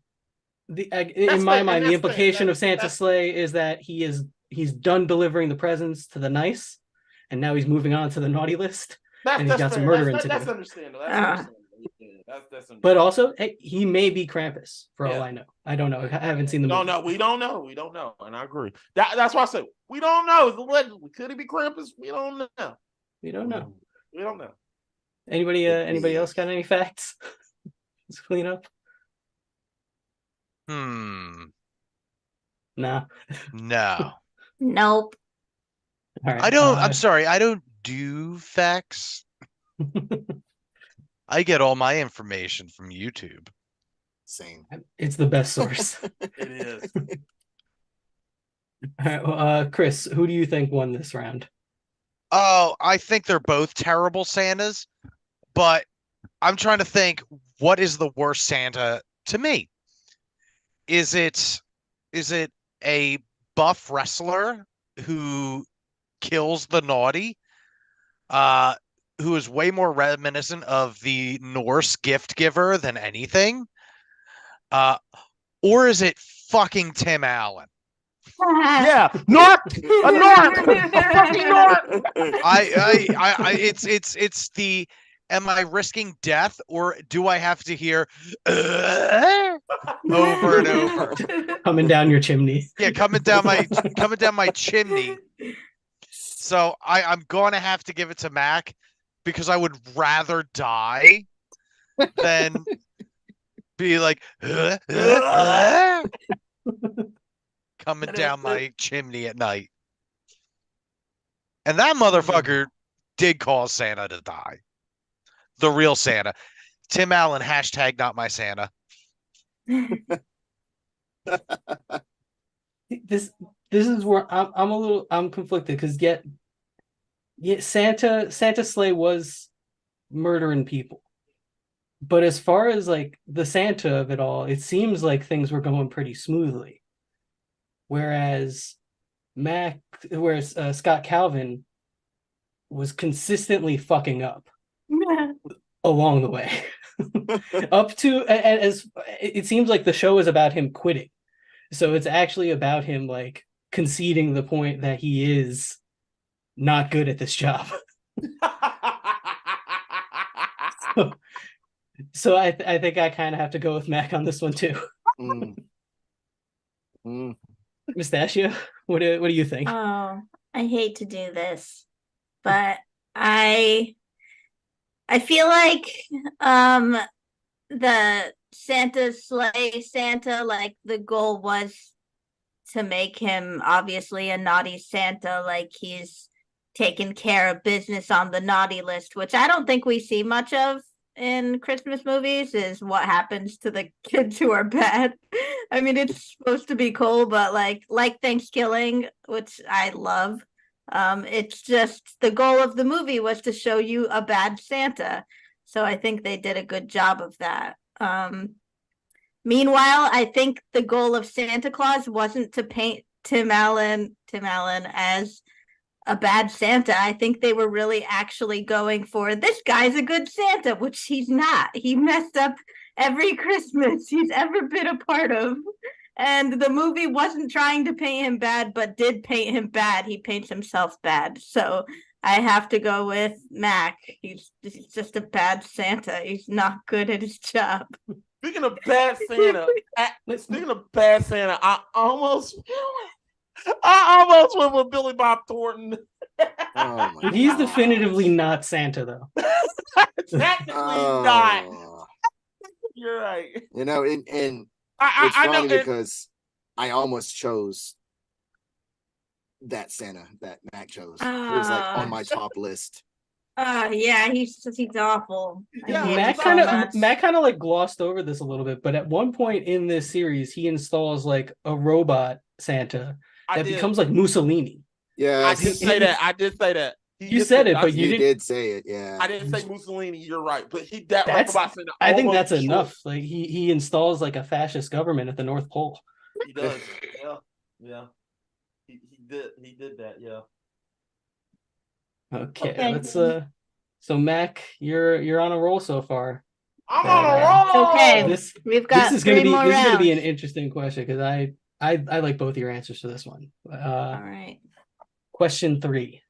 my mind, the implication of Santa's sleigh is that he's done delivering the presents to the nice, and now he's moving on to the naughty list, and he's got some murdering to do. That's understandable. That's understandable. But also, hey, he may be Krampus for all I know. I don't know. I haven't seen the movie. No, we don't know, and I agree. That's why I said we don't know. Allegedly, could it be Krampus? We don't know. We don't know. Anybody else got any facts? Let's clean up. No. No. Nope. All right. I'm sorry. I don't do facts. I get all my information from YouTube. Same. It's the best source. It is. All right, well, Chris, who do you think won this round? Oh, I think they're both terrible Santas, but I'm trying to think, what is the worst Santa to me? Is it a buff wrestler who kills the naughty, who is way more reminiscent of the Norse gift giver than anything? Or is it fucking Tim Allen? Yeah, Nork, a fucking Nork. It's the, am I risking death or do I have to hear over and over. Coming down your chimney. Yeah, coming down my chimney. So I'm going to have to give it to Mac because I would rather die than be like coming down my chimney at night. And that motherfucker did cause Santa to die. The real Santa. Tim Allen, hashtag not my Santa. This is where I'm conflicted because yet Santa sleigh was murdering people. But as far as like the Santa of it all, it seems like things were going pretty smoothly. Whereas Scott Calvin was consistently fucking up along the way. Up to as it seems like the show is about him quitting. So it's actually about him like conceding the point that he is not good at this job. So I think I kind of have to go with Mac on this one too. Mustachio, what do you think? Oh, I hate to do this, but I feel like the Santa sleigh Santa, like the goal was to make him obviously a naughty Santa, like he's taking care of business on the naughty list, which I don't think we see much of in Christmas movies, is what happens to the kids who are bad. I mean, it's supposed to be cool, but like Thanksgiving, which I love, it's just the goal of the movie was to show you a bad Santa. So I think they did a good job of that. Meanwhile, I think the goal of Santa Claus wasn't to paint Tim Allen as a bad Santa. I think they were really actually going for, this guy's a good Santa, which he's not. He messed up every Christmas he's ever been a part of. And the movie wasn't trying to paint him bad, but did paint him bad. He paints himself bad. So I have to go with Mac. He's just a bad Santa. He's not good at his job. Speaking of bad Santa, I almost went with Billy Bob Thornton. He's definitively not Santa, though. Technically not. You're right. You know, and it's funny because I almost chose that Santa that Mac chose. It was like on my top list. Yeah, he's awful. Yeah, Matt kind of like glossed over this a little bit, but at one point in this series, he installs like a robot Santa that becomes like Mussolini. Yeah, I did say that. You said it, but you did say it. Yeah, I didn't say Mussolini. You're right, but I think that's enough. Like he installs like a fascist government at the North Pole. He does. Yeah. He did that. Yeah. Okay, let's so Mac, you're on a roll so far. I'm on a roll. Okay, we've got this is gonna be an interesting question because I like both your answers to this one. All right. Question 3.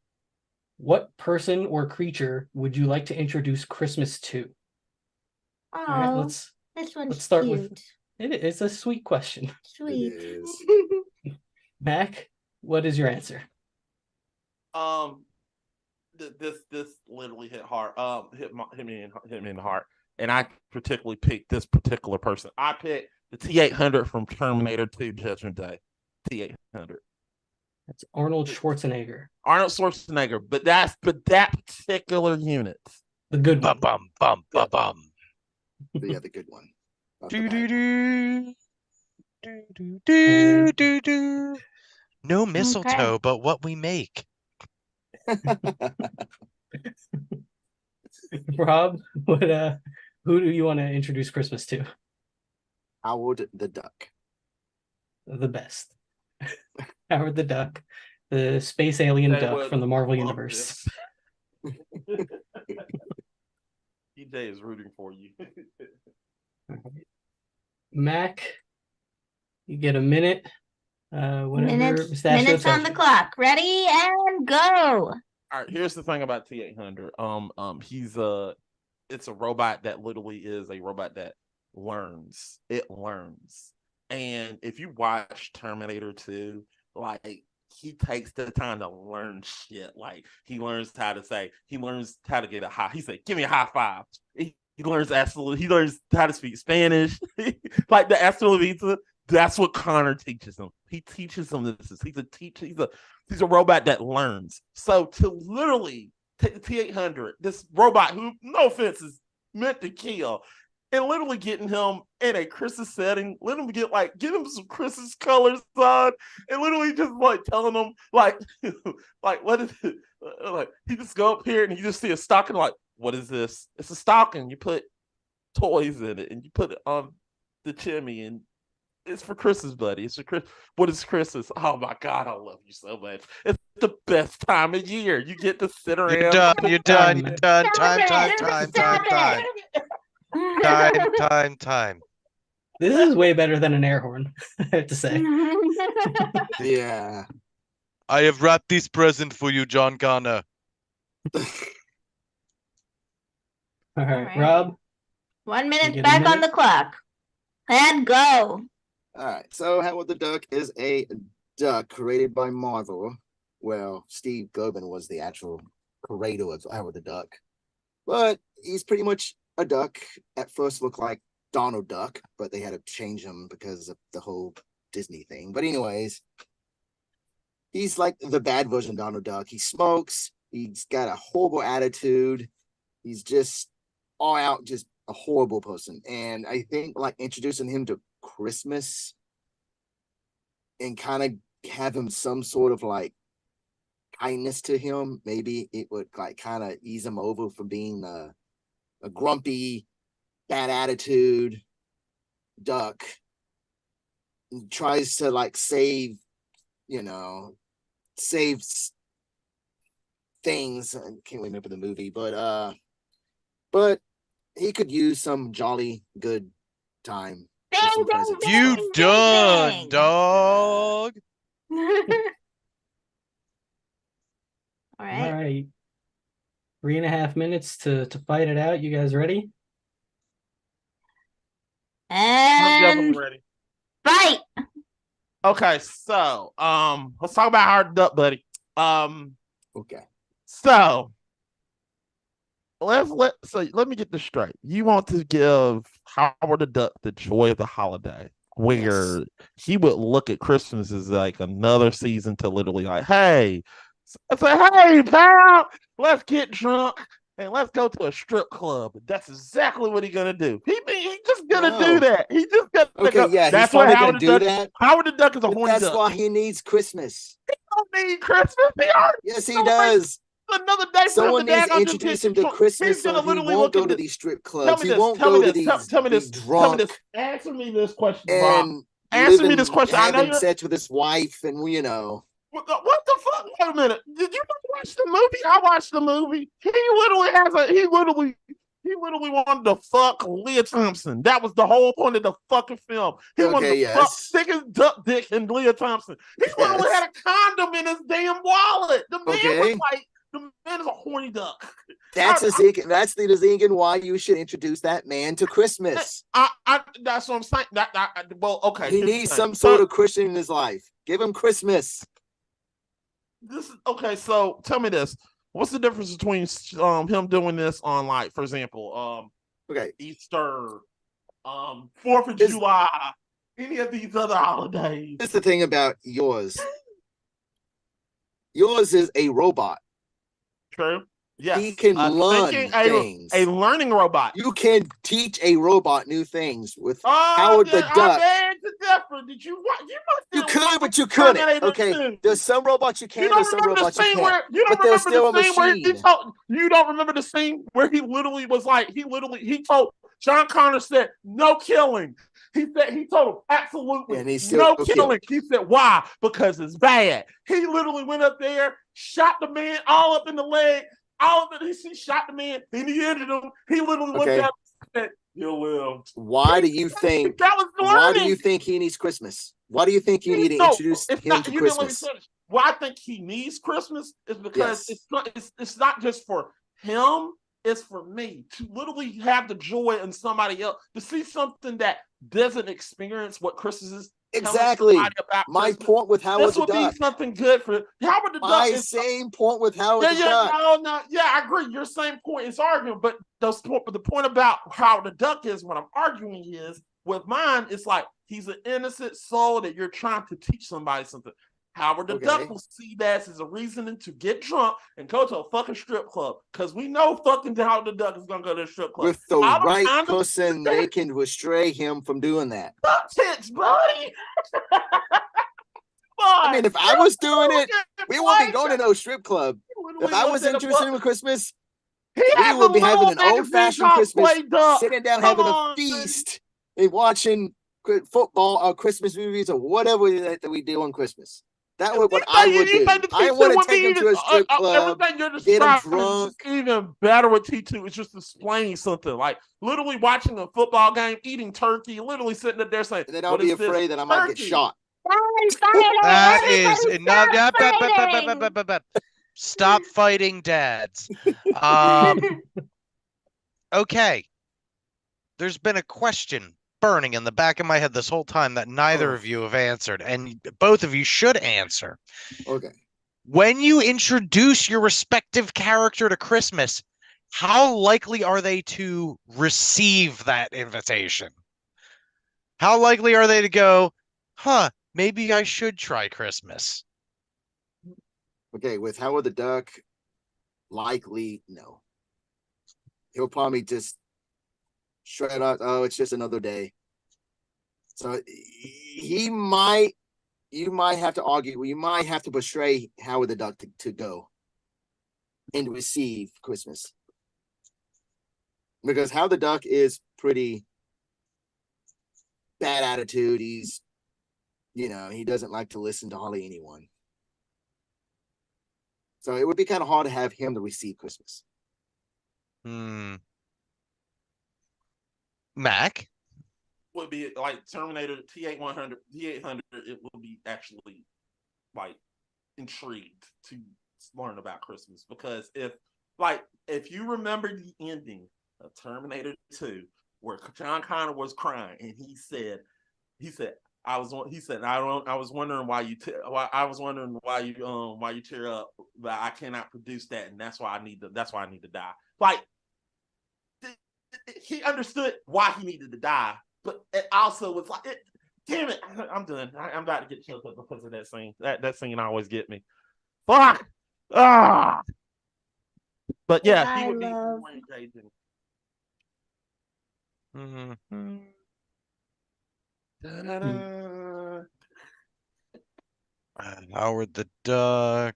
What person or creature would you like to introduce Christmas to? Oh, all right, let's start cute. with it's a sweet question. Sweet. It is. Mac, what is your answer? This literally hit hard. Hit me in the heart, and I particularly picked this particular person. I picked the T-800 from Terminator 2: Judgment Day. T-800. That's Arnold Schwarzenegger. But that particular unit, the good one. Bum. Yeah, the good one. No mistletoe, but what we make. Rob, who do you want to introduce Christmas to? Howard the Duck. The best. Howard the Duck, the space alien duck from the Marvel Universe. DJ is rooting for you. Mac, you get a minute. Minutes on the clock. Ready and go. All right, here's the thing about T-800. It's a robot that literally is a robot that learns. It learns. And if you watch Terminator 2, like he takes the time to learn shit. Like he learns how to get a high. He said, "Give me a high five." He learns he learns how to speak Spanish. Like the Astrolita. That's what Connor teaches him. He teaches him this. He's a teacher. He's a robot that learns. So to literally take the T-800, this robot who, no offense, is meant to kill, and literally getting him in a Christmas setting, let him get him some Christmas colors on, and literally just like telling him like what is it? Like he just go up here and he just see a stocking, like, what is this? It's a stocking. You put toys in it and you put it on the chimney, and it's for Christmas, buddy. It's for Chris. What is Christmas? Oh my God, I love you so much. It's the best time of year. You get to sit around. You're done. You're done. You're done. Time. This is way better than an air horn, I have to say. Yeah. I have wrapped this present for you, John Connor. All right, right. Rob. 1 You minute get a back on minute? the clock. And go. All right. So Howard the Duck is a duck created by Marvel. Well, Steve Gobin was the actual creator of Howard the Duck. But he's pretty much a duck. At first looked like Donald Duck, but they had to change him because of the whole Disney thing. But anyways, he's like the bad version of Donald Duck. He smokes. He's got a horrible attitude. He's just all out, just a horrible person. And I think like introducing him to Christmas and kind of have him some sort of like kindness to him, maybe it would like kind of ease him over from being a grumpy, bad attitude duck. He tries to like save things. I can't remember the movie, but he could use some jolly good time. Bang, some bang, presents. bang, You bang, done, bang. dog. All All right. right. 3.5 minutes to fight it out. You guys ready? I'm definitely And ready. fight. Okay, so let's talk about Howard the Duck, buddy. Okay. So let me get this straight. You want to give Howard the Duck the joy of the holiday, where he would look at Christmas as like another season to literally like, hey, pal, let's get drunk and let's go to a strip club. That's exactly what he's gonna do. He just gonna do that. He just gonna go. Yeah, That's he's what probably Howard gonna the do Duck. that. Howard the Duck is a But horny that's duck. why he needs Christmas. He don't need Christmas. He already Yes, he does. another day for Someone him to needs to daggone introduce him just to Christmas he's gonna so he literally won't look go at to this. these strip Tell clubs. me He this. won't Tell go me to this. these Tell me be this. Tell me drunk this. Answer me this question, Rob. and Answer me living, this question. I know having you're. sex with his wife, and What the fuck? Wait a minute. Did you not watch the movie? I watched the movie. He literally wanted to fuck Leah Thompson. That was the whole point of the fucking film. He wanted to fuck stick his duck dick in Leah Thompson. He literally had a condom in his damn wallet. The man was like, the man is a horny duck. That's the reason why you should introduce that man to Christmas. That's what I'm saying. Well, okay. He needs some sort of Christian in his life. Give him Christmas. This is okay. So tell me this: what's the difference between him doing this on, like, for example, Easter, 4th of July, any of these other holidays? That's the thing about yours. Yours is a robot. True. Yes. He can learn things. A learning robot. You can teach a robot new things with Howard the Duck. Did you? You could, but you couldn't. Okay. There's some robots you can. There's some robots you can't. But they're still a machine. You don't remember the scene where he literally was like, he told John Connor said no killing. He told him absolutely and he's still no killing. He said why? Because it's bad. He literally went up there, shot the man all up in the leg. All of it, he shot the man, and he ended him. He literally looked at him and said, "You'll live." Why do you think? That was why do you think he needs Christmas? Why do you think you need to introduce him to Christmas? Why I think he needs Christmas is because it's not just for him. is for me to literally have the joy in somebody else, to see something that doesn't experience what Christmas is. Exactly. About my Christmas. point with Howard This the would Duck. be something good for Howard the Duck. My Is same point with Howard the Duck. I agree. Your same point is arguing, but the point about Howard the Duck is what I'm arguing is with mine. It's like he's an innocent soul that you're trying to teach somebody something. Howard the Duck will see that as a reason to get drunk and go to a fucking strip club, because we know fucking Howard the Duck is gonna go to a strip club with the right person. They can stray him from doing that. Tits, buddy. I mean, if I was doing it, we wouldn't be going to no strip club. If I was interested in Christmas, we would be having an old-fashioned Christmas, sitting down having a feast and watching football or Christmas movies or whatever that we do on Christmas. That was what I would do. I want to take him to a strip club, get him drunk. Even better with T2 is just explaining something, like literally watching a football game, eating turkey, literally sitting up there saying, and then I'll be afraid that I might get shot. That is enough. Stop fighting dads. Okay. There's been a question burning in the back of my head this whole time that neither of you have answered, and both of you should answer. Okay. When you introduce your respective character to Christmas, how likely are they to receive that invitation? How likely are they to go, maybe I should try Christmas? Okay, with Howard the Duck, likely no. He'll probably just straight up, it's just another day. So you might have to argue, you might have to persuade Howard the Duck to go and receive Christmas. Because Howard the Duck is pretty bad attitude. He's, he doesn't like to listen to hardly anyone. So it would be kind of hard to have him to receive Christmas. Mac? Would be like Terminator T800, it will be actually like intrigued to learn about Christmas, because if you remember the ending of Terminator 2, where John Connor was crying and he said I was wondering why you tear up, but I cannot produce that, and that's why I need to die. Like, he understood why he needed to die, but it also was like, damn it, I'm done. I'm about to get choked up because of that scene. That scene always get me. Fuck. But yeah, he would be more engaging. Howard the Duck.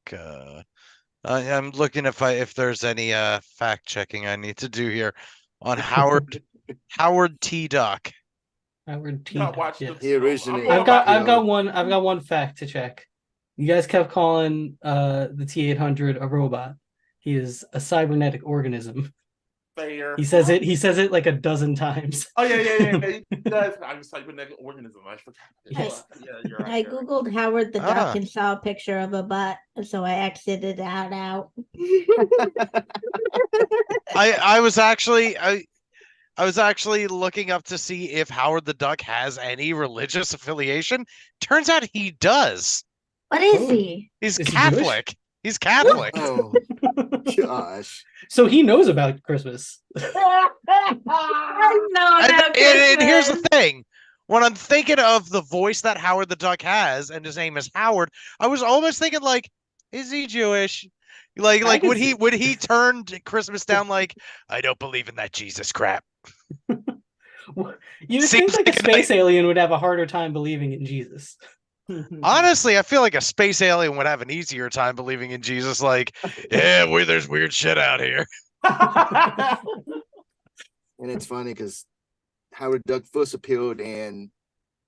I'm looking if there's any fact checking I need to do here on Howard T. Duck. Howard T. Duck. Yes. He originated. I've got one fact to check. You guys kept calling the T-800 a robot. He is a cybernetic organism. Fair. He says it like a dozen times. Oh yeah. He does. I'm a cybernetic organism. I forgot. Yes. Yeah, you're right. I googled Howard the Duck and saw a picture of a butt, so I exited out. I was actually looking up to see if Howard the Duck has any religious affiliation. Turns out he does. What is he? He's Catholic. He's Catholic. Oh gosh. So he knows about Christmas. I know about and here's the thing. When I'm thinking of the voice that Howard the Duck has, and his name is Howard, I was almost thinking, like, is he Jewish? Like would he turn Christmas down like, I don't believe in that Jesus crap? You think like a space alien would have a harder time believing in Jesus. Honestly, I feel like a space alien would have an easier time believing in Jesus. Like, yeah, there's weird shit out here. And it's funny because Howard Duck first appeared in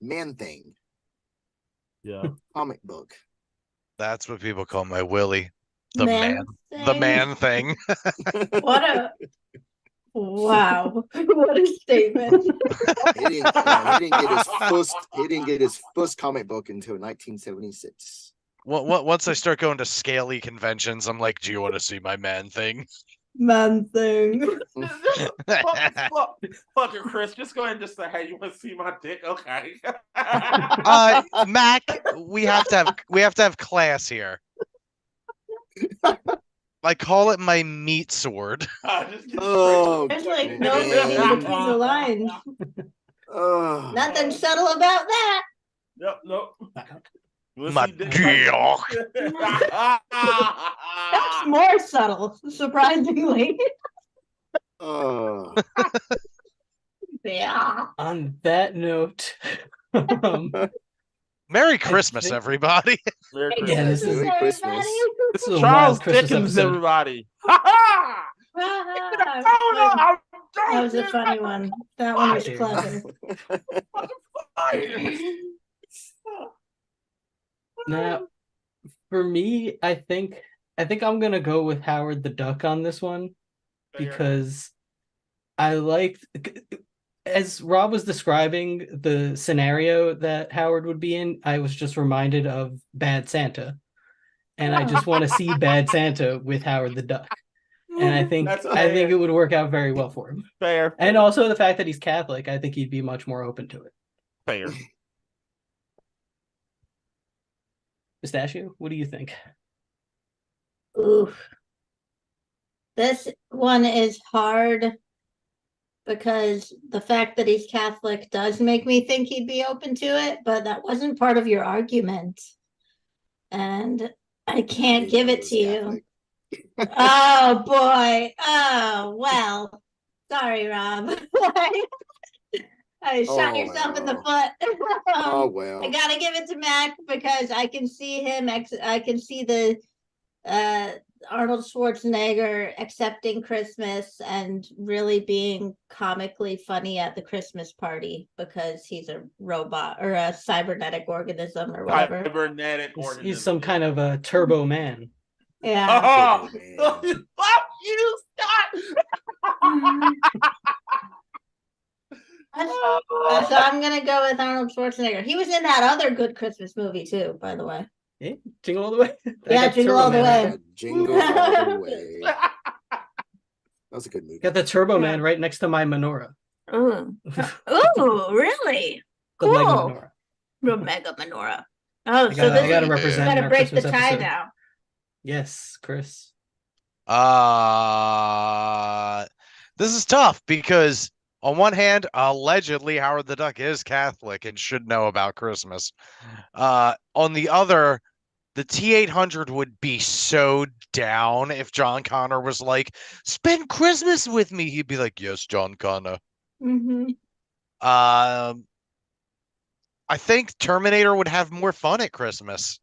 Man-Thing. Yeah. Comic book. That's what people call my Willie. The man thing. Wow. What a statement. He didn't get his first comic book until 1976. Once I start going to scaly conventions, I'm like, do you want to see my man thing? Man thing. Fuck it, Chris. Just go ahead and just say, hey, you want to see my dick? Okay. Mac, we have to have class here. I call it my meat sword. Just get Oh, There's like straight- no reading between the lines. oh. Nothing subtle about that. Nope, nope. We'll My see dick dick. That's more subtle, surprisingly. Oh. Yeah. On that note, um, Merry Christmas, think- everybody. Merry Yeah, Christmas. this is- Merry Christmas. this is a Charles wild Christmas Dickens, episode. everybody. Ha ha! That was a funny one. That one was Dude. clever. Now, for me, I think I'm gonna go with Howard the Duck on this one because I liked, as Rob was describing the scenario that Howard would be in, I was just reminded of Bad Santa, and I just want to see Bad Santa with Howard the Duck, and I think That's it would work out very well for him. fair. And also the fact that he's Catholic, I think he'd be much more open to it. Fair. Pistachio, what do you think? Oof. This one is hard because the fact that he's Catholic does make me think he'd be open to it, but that wasn't part of your argument. And I can't give it to you. Oh boy. Oh well. Sorry, Rob. I shot Oh, yourself in the wow. foot. Oh well. I gotta give it to Mac because I can see him. I can see the Arnold Schwarzenegger accepting Christmas and really being comically funny at the Christmas party because he's a robot or a cybernetic organism or whatever. Cybernetic He's organism. some kind of a turbo man. Yeah. Oh, Oh, man. fuck you, Scott. So I'm gonna go with Arnold Schwarzenegger. He was in that other good Christmas movie too, by the way. Eh? Jingle all the way. I Yeah, got Jingle Turbo All the Man. Way. Jingle all the way. That was a good movie. Got the Turbo Yeah. Man right next to my menorah. Ooh. Ooh, really? The Mega Cool. menorah. The mega menorah. Oh, I so gotta this represent gotta our break the Christmas tie episode. now. Yes, Chris. This is tough because on one hand, allegedly Howard the Duck is Catholic and should know about Christmas. On the other, the T-800 would be so down if John Connor was like, "Spend Christmas with me." He'd be like, "Yes, John Connor." Mm-hmm. I think Terminator would have more fun at Christmas.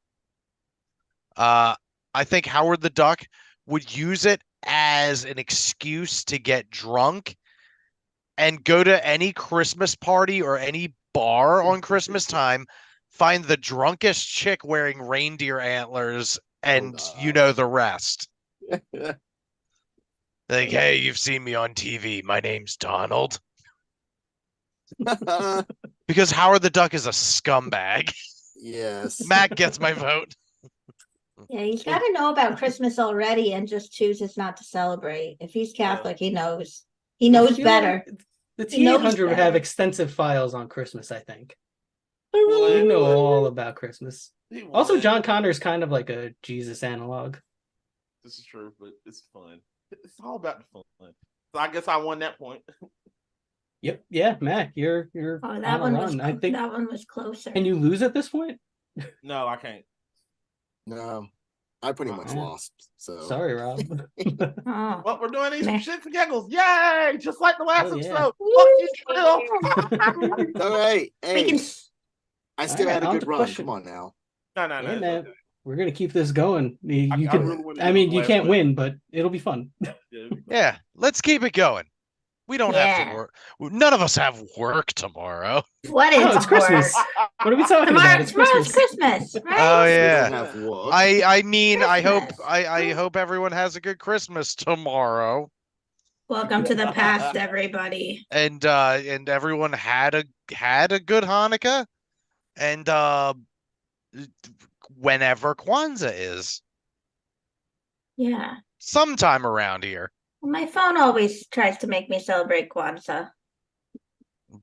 I think Howard the Duck would use it as an excuse to get drunk and go to any Christmas party or any bar on Christmas time, find the drunkest chick wearing reindeer antlers, and you know the rest. Like, hey, you've seen me on TV. My name's Donald. Because Howard the Duck is a scumbag. Yes. Matt gets my vote. Yeah, he's got to know about Christmas already and just chooses not to celebrate. If he's Catholic, he knows. He knows better. The He knows T-800 would have better. extensive files on Christmas, I think. Would. You know all about Christmas. He Also, would. John Connor's kind of like a Jesus analog. This is true, but it's fun. It's all about the fun. So I guess I won that point. Yep. Yeah, Mac, you're Oh, on that a one was. run. I think. That one was closer. Can you lose at this point? No, I can't. No, I pretty much Yeah. lost. So Sorry, Rob. Oh. Well, we're doing these Meh. shits and giggles. Yay! Just like the last Oh, yeah. episode. Fuck you, Trill. all right. We Hey, can. I still All had a right, on good to run. question. Come on now. No, no, Yeah, no. man. it's okay. We're gonna keep this going. You I can. really wanna I do mean, the you last can't one. win, but it'll be fun. Yeah. Yeah, let's keep it going. We don't have to Yeah. work. None of us have work tomorrow. What is No, it's Christmas. What are we talking about? It's Tomorrow's Christmas. Christmas, right? Oh We yeah. don't have work. I mean, I hope Christmas. I hope everyone has a good Christmas tomorrow, Welcome to the past, everybody. and everyone had a good Hanukkah, and whenever Kwanzaa is Yeah. sometime around here. My phone always tries to make me celebrate Kwanzaa.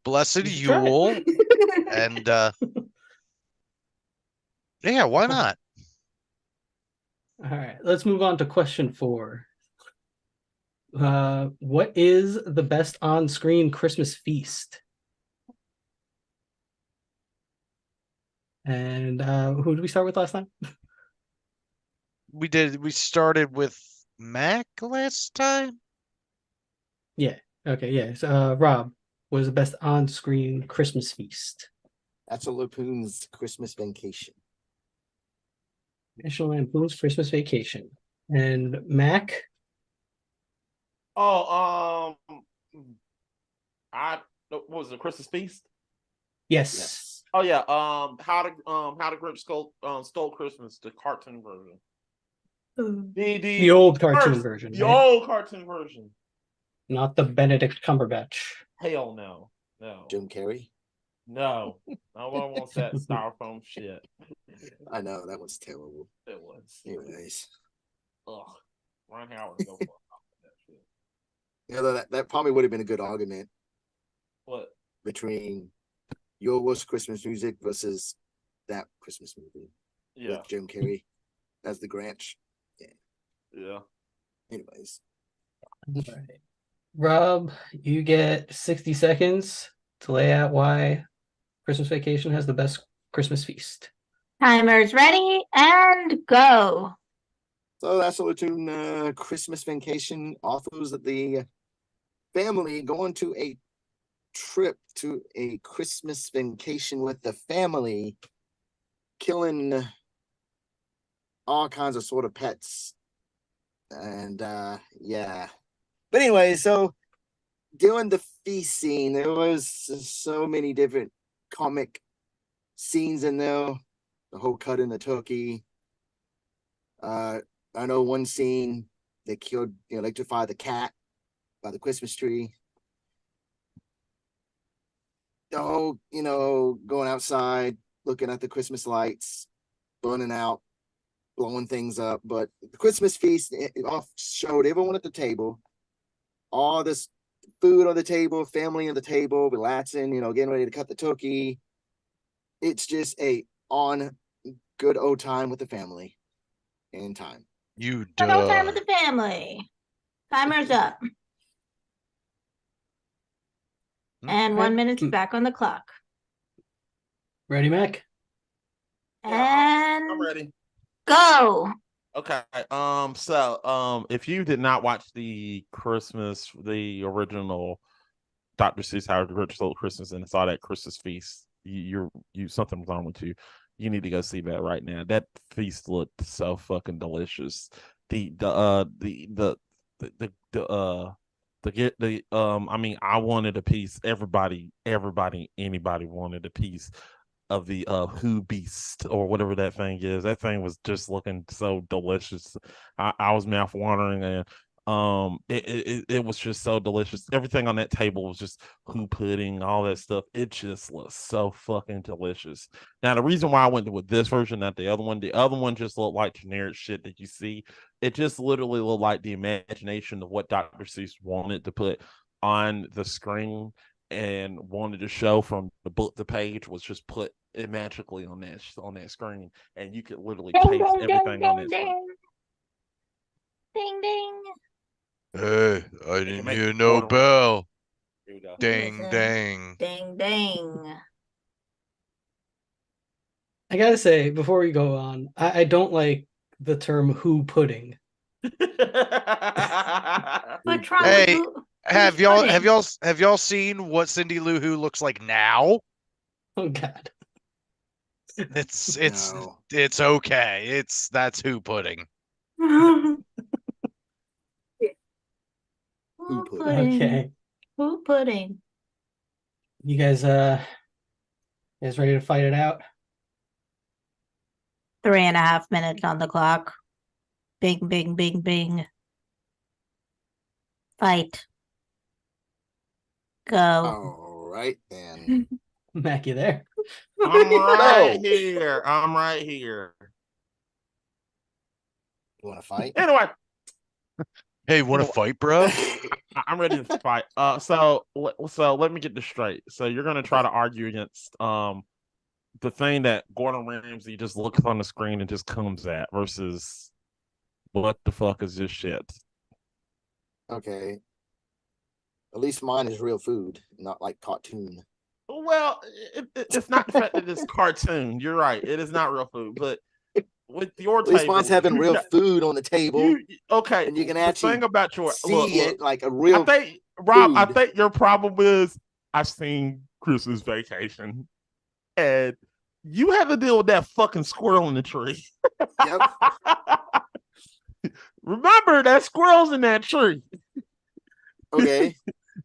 Blessed You should try it. Yule. And yeah, why not? All right, let's move on to question 4. What is the best on-screen Christmas feast? And who did we start with last time? We started with Mac last time. Yeah. Okay. Yeah. So, Rob, what is the best on-screen Christmas feast? That's a Lapoon's Christmas Vacation. National Lampoon's Christmas Vacation. And Mac? Oh, what was it, Christmas Feast? Yes. Yes. Oh yeah, how to Grinch stole Christmas, the cartoon version. The old cartoon first, version, the right? old cartoon version. Not the Benedict Cumberbatch. Hell no, Jim Carrey. no one wants that styrofoam shit. I know that was terrible. It was. Anyways, Ugh. Ron Howard go for that shit. yeah, that probably would have been a good argument What? between your worst Christmas music versus that Christmas movie Yeah, with Jim Carrey as the Grinch. yeah. Anyways, All right. Rob, you get 60 seconds to lay out why Christmas Vacation has the best Christmas feast. Timer's ready and go. so that's a Lapoon Christmas Vacation offers that the family going to a trip to a Christmas vacation with the family, killing all kinds of sort of pets. And yeah. But anyway, so during the feast scene, there was so many different comic scenes in there. The whole cutting the turkey. I know one scene they killed, electrified the cat by the Christmas tree. Oh, going outside, looking at the Christmas lights, burning out, blowing things up. But the Christmas feast, it all showed everyone at the table, all this food on the table, family on the table, relaxing, getting ready to cut the turkey. It's just a on good old time with the family and time. You Good old time duh. with the family. Timer's up. And 1 minute's back on the clock. Ready, Mac? I'm And ready. go. Okay. So, if you did not watch the original Dr. Seuss How to Grinch Stole Christmas and saw that Christmas feast, you something's wrong with you. You need to go see that right now. That feast looked so fucking delicious. I mean, I wanted a piece. Anybody wanted a piece of the who beast or whatever that thing is. That thing was just looking so delicious. I was mouth watering, and it was just so delicious. Everything on that table was just who pudding, all that stuff. It just looks so fucking delicious. Now the reason why I went with this version, not the other one just looked like generic shit that you see. It just literally looked like the imagination of what Dr. Seuss wanted to put on the screen and wanted to show from the book to page was just put it magically on that screen, and you could literally Ding, taste ding, everything ding, on ding, that screen. ding. Ding, ding. Hey, I can didn't make hear no water bell. Here we go. Ding Listen. dang. Ding, ding. I gotta say, before we go on, I don't like the term who pudding. What's wrong Hey, with who? Have who's y'all pudding? have y'all seen what Cindy Lou Who looks like now? Oh God. It's No. it's okay. That's who pudding. Who Who pudding? pudding? Okay. Who pudding? You guys ready to fight it out? 3.5 minutes on the clock. Bing, bing, bing, bing. Fight. Go. All right then. Mac, you there? I'm right No. here. I'm right here. You want to fight? Anyway, Hey, want to fight, bro? I'm ready to fight. So let me get this straight. So you're gonna try to argue against the thing that Gordon Ramsay just looks on the screen and just comes at versus what the fuck is this shit? Okay. At least mine is real food, not like cartoon. Well, it's not the fact that it's cartoon. You're right. It is not real food, but with your At least table, mine's having you real got- food on the table, okay. and you can The actually thing about your see it like a I real. think Rob, I food. think your problem is I've seen Christmas Vacation, and you have to deal with that fucking squirrel in the tree. Yep. Remember that squirrel's in that tree. Okay.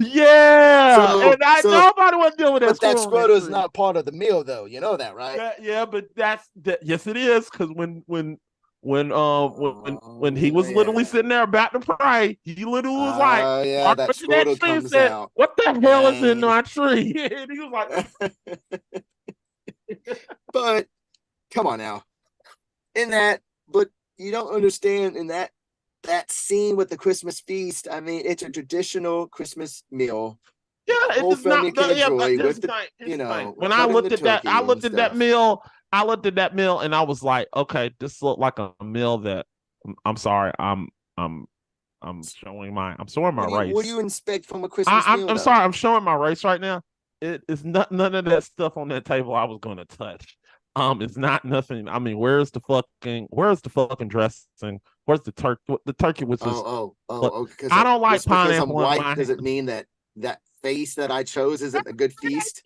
Yeah, So- and nobody want to deal with that But that squirrel. squirrel in is tree. not part of the meal, though. You know that, right? Yeah, but yes, it is because when he was literally yeah. sitting there about to pray, he literally was like, Yeah, that "Watch that squirrel tree," and comes said, out. "What the hell is in And- my tree?" And he was like, But come on now. But you don't understand in that scene with the Christmas feast. I mean, it's a traditional Christmas meal. "Yeah, The whole it does family not." can Yeah, enjoy here's with the the, thing, here's the thing. When I cutting looked the at that, turkey and stuff. I looked at that meal, and I was like, "Okay, this looked like a meal that." I'm sorry, I'm showing my race. What do you expect from a Christmas meal? I'm though? sorry, I'm showing my race right now. It is not none of that stuff on that table I was going to touch. It's not nothing. I mean, where's the fucking dressing? Where's the turkey? The turkey was just. Because I don't like just because I'm pineapple in white my doesn't mean that face that I chose isn't a good feast.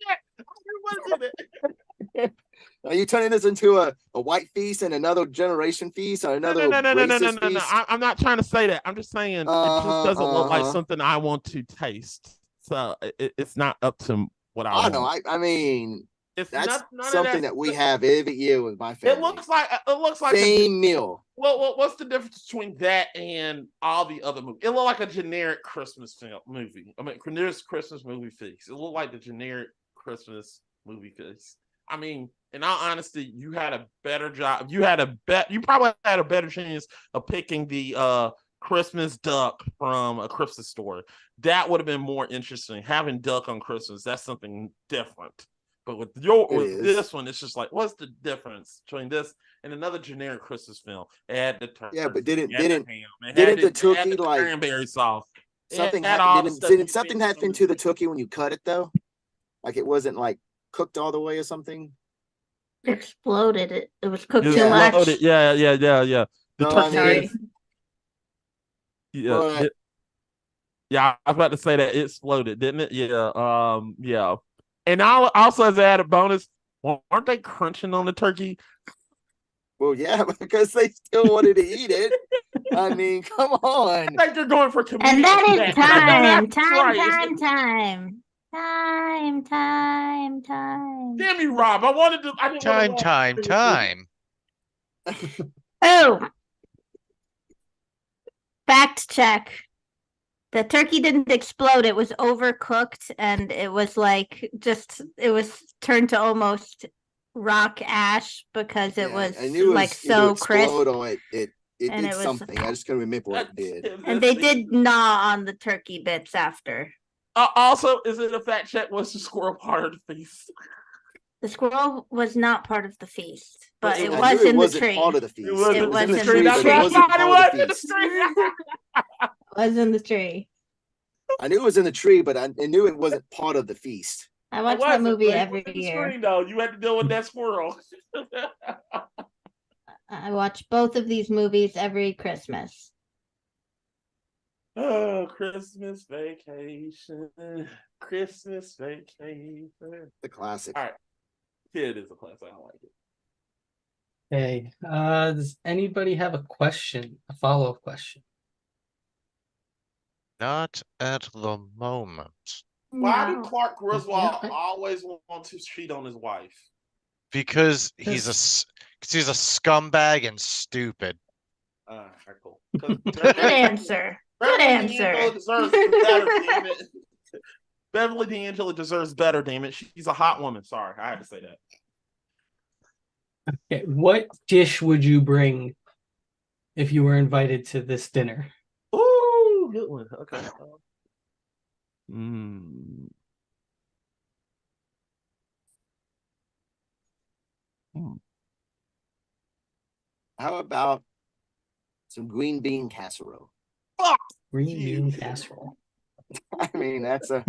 Are you turning this into a white feast and another generation feast or another racist feast? I'm not trying to say that. I'm just saying it just doesn't look like something I want to taste. So it's not up to what I want. know. I mean, It's that's none something that we have every year with my family. It looks like same meal. Well, what's the difference between that and all the other movies? It looked like a generic Christmas movie. I mean, there's Christmas movie feast. It looked like the generic Christmas movie feast. I mean, in all honesty, you had a better job. You probably had a better chance of picking the Christmas duck from A Christmas Story. That would have been more interesting. Having duck on Christmas, that's something different. But with this one, it's just like, what's the difference between this and another generic Christmas film? It had the turkey. Yeah, but didn't the turkey like cranberry sauce? Something didn't something happen to the turkey when you cut it though? Like it wasn't like cooked all the way or something? Exploded. It was cooked It too much. exploded. Yeah. The No, turkey. Sorry. Yeah. Yeah, I was about to say that it exploded, didn't it? Yeah. Yeah. And also as an added bonus, aren't they crunching on the turkey? Well, yeah, because they still wanted to eat it. I mean, come on. I think they're going for comedic And that is effect. time. Damn you, Rob. I didn't want to Time. Oh, fact check. The turkey didn't explode. It was overcooked and it was it was turned to almost rock ash because it was like so crisp. Or it And did it was- something. I just couldn't remember what it did. And they did gnaw on the turkey bits after. Also, is it a fact check? Was the squirrel part of the feast? The squirrel was not part of the feast, but it I was knew in the wasn't tree. part of the feast. It was in the tree, tree. but it wasn't part of the feast. Was in the tree. I knew it was in the tree, but I knew it wasn't part of the feast. I watch that movie every The year. screen, though. You had to deal with that squirrel. I watch both of these movies every Christmas. Oh, Christmas Vacation. Christmas Vacation. The classic. All right. Yeah, it is a classic. I like it. Hey, does anybody have a question? A follow-up question? Not at the moment. Why No. did Clark Griswold Yeah. always want to cheat on his wife? Because he's a scumbag and stupid. Cool. Good answer. Good answer. Deserves better, damn it. Beverly D'Angelo deserves better, damn it. She's a hot woman. Sorry, I had to say that. Okay, what dish would you bring if you were invited to this dinner? Ooh, good one. Okay. Hmm. Hmm. How about some green bean casserole? Green bean Jeez. casserole. I mean, that's a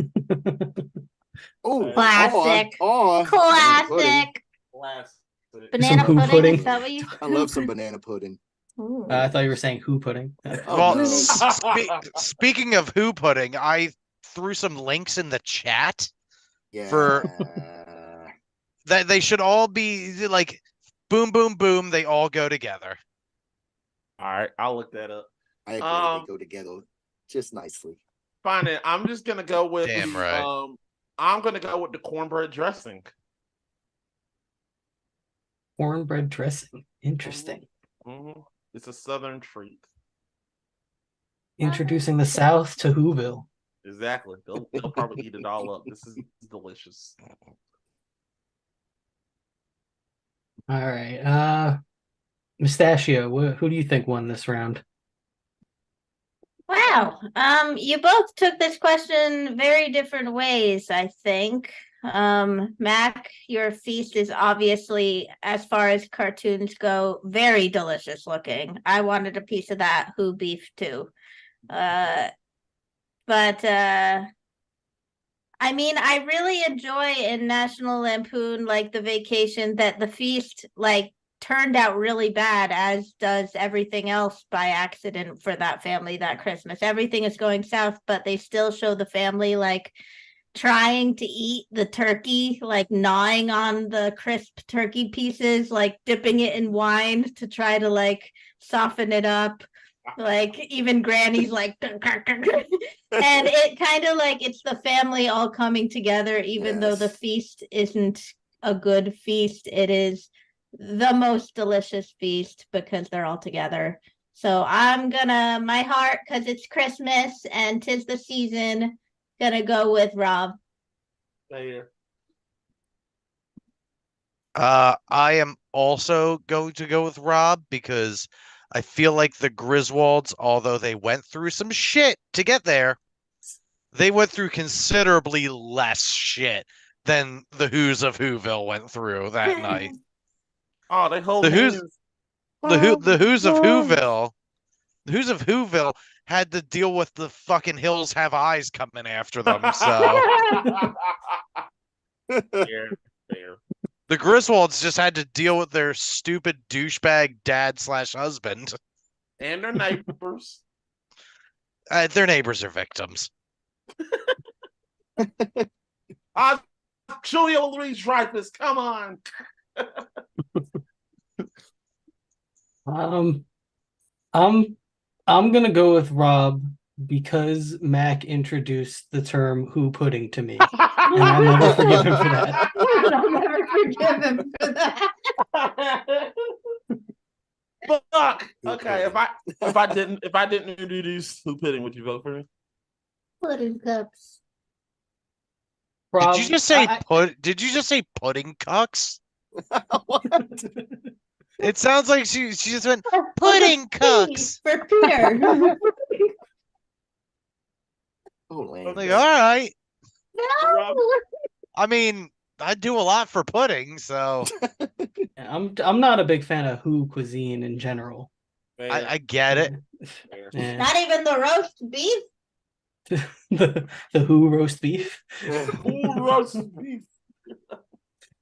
oh Classic. or banana pudding. Classic. Classic. Banana who pudding. pudding? Is that what you? I love some banana pudding. Ooh. I thought you were saying who pudding. Oh, Well, no. speaking of who pudding, I threw some links in the chat Yeah. for that they should all be like boom, boom, boom. They all go together. All right, I'll look that up. I agree. They go together just nicely. Fine. Then. I'm just gonna go with Damn right. I'm gonna go with the cornbread dressing. Cornbread dressing. Interesting. Mm-hmm. It's a southern treat. Introducing the South to Whoville. Exactly. They'll probably eat it all up. This is delicious. All right. Mustachio, who do you think won this round? Wow. You both took this question very different ways, I think. Mac, your feast is obviously, as far as cartoons go, very delicious looking. I wanted a piece of that who beef too. But I mean, I really enjoy in National Lampoon, like the vacation, that the feast like turned out really bad, as does everything else by accident for that family that Christmas. Everything is going south, but they still show the family like trying to eat the turkey, like gnawing on the crisp turkey pieces, like dipping it in wine to try to like soften it up. Like even Granny's like and it kind of like it's the family all coming together, even though the Yes. feast isn't a good feast. It is the most delicious feast because they're all together. So I'm gonna my heart, because it's Christmas and 'tis the season, gonna go with Rob. Yeah. I am also going to go with Rob because I feel like the Griswolds, although they went through some shit to get there, they went through considerably less shit than the Who's of Whoville went through that night. Oh, they hold The Who's hands. the Who's of Whoville, the Who's of Whoville had to deal with the fucking Hills Have Eyes coming after them. So fair. the Griswolds just had to deal with their stupid douchebag dad/husband. And their neighbors. Their neighbors are victims. Julia Louise Dreyfus, come on. I'm gonna go with Rob because Mac introduced the term "who pudding" to me, and I'll never forgive him for that. I'll never forgive him for that. Fuck. Okay, if I didn't introduce who pudding, would you vote for me? Pudding cups. Rob, Did you just say Did you just say pudding cucks? What? It sounds like she just went pudding cucks. For Peter. Oh, Lord. Like, all right. No. I mean, I do a lot for pudding, so I'm not a big fan of who cuisine in general. I get it. Yeah. Not even the roast beef. the who roast beef. Who roast beef?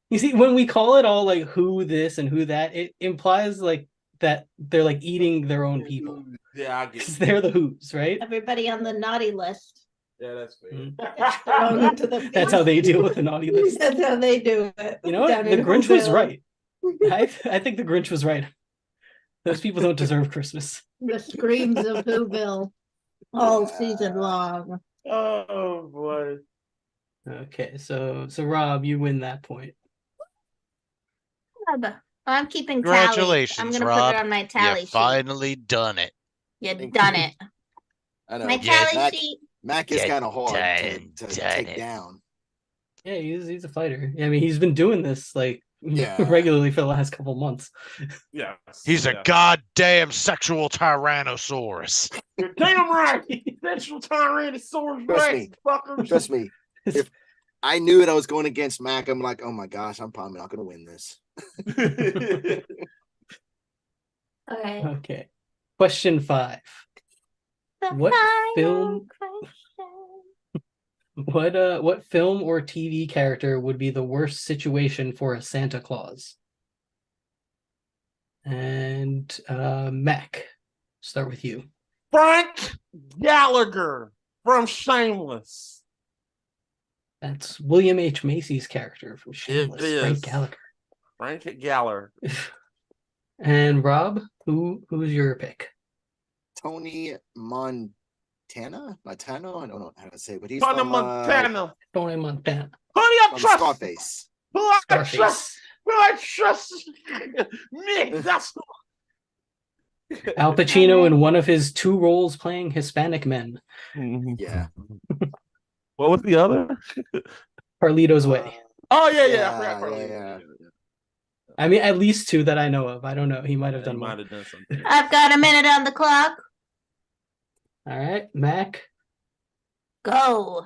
You see, when we call it all like who this and who that, it implies like that they're like eating their own people. Yeah, I get Because it. they're the who's, right? Everybody on the naughty list. Yeah, that's fair. Mm. Thrown into the feast. That's how they deal with the naughty list. That's how they do it. You know what? Down The in Grinch was Whoville. right. I think the Grinch was right. Those people don't deserve Christmas. The screams of Whoville all season long. Oh boy. Okay, so Rob, you win that point. I'm keeping tally. Congratulations, I'm gonna Rob. put it on my tally You sheet. finally done it. You Thank done you. it. I know. My Yeah, tally sheet. Mac is Done- kind of hard done to it. take down. Yeah, he's a fighter. I mean, he's been doing this like Yeah. regularly for the last couple months. Yeah. He's a goddamn sexual tyrannosaurus. You're damn right. Sexual Tyrannosaurus Trust Rex, me. fuckers. Trust me. If I knew that I was going against Mac, I'm like, oh my gosh, I'm probably not going to win this. All right. Okay. Question 5. The What final film- question. What film or TV character would be the worst situation for a Santa Claus? And Mac, start with you. Frank Gallagher from Shameless. That's William H. Macy's character from Shameless, is. Frank Gallagher. Frank Gallagher. And Rob, who's your pick? Tony Montana? I don't know how to say it, but he's Tony from, Montana. Tony Montana. Honey, I from trust. Scarface. Who I Scarface. trust. Who I trust. Me. That's who. Al Pacino in one of his 2 roles playing Hispanic men. Yeah. What was the other? Carlito's Way. Oh yeah. Yeah, I forgot yeah, Carly. yeah. I mean, at least 2 that I know of. I don't know. He might have He done might more. have done something. I've got a minute on the clock. All right, Mac. Go.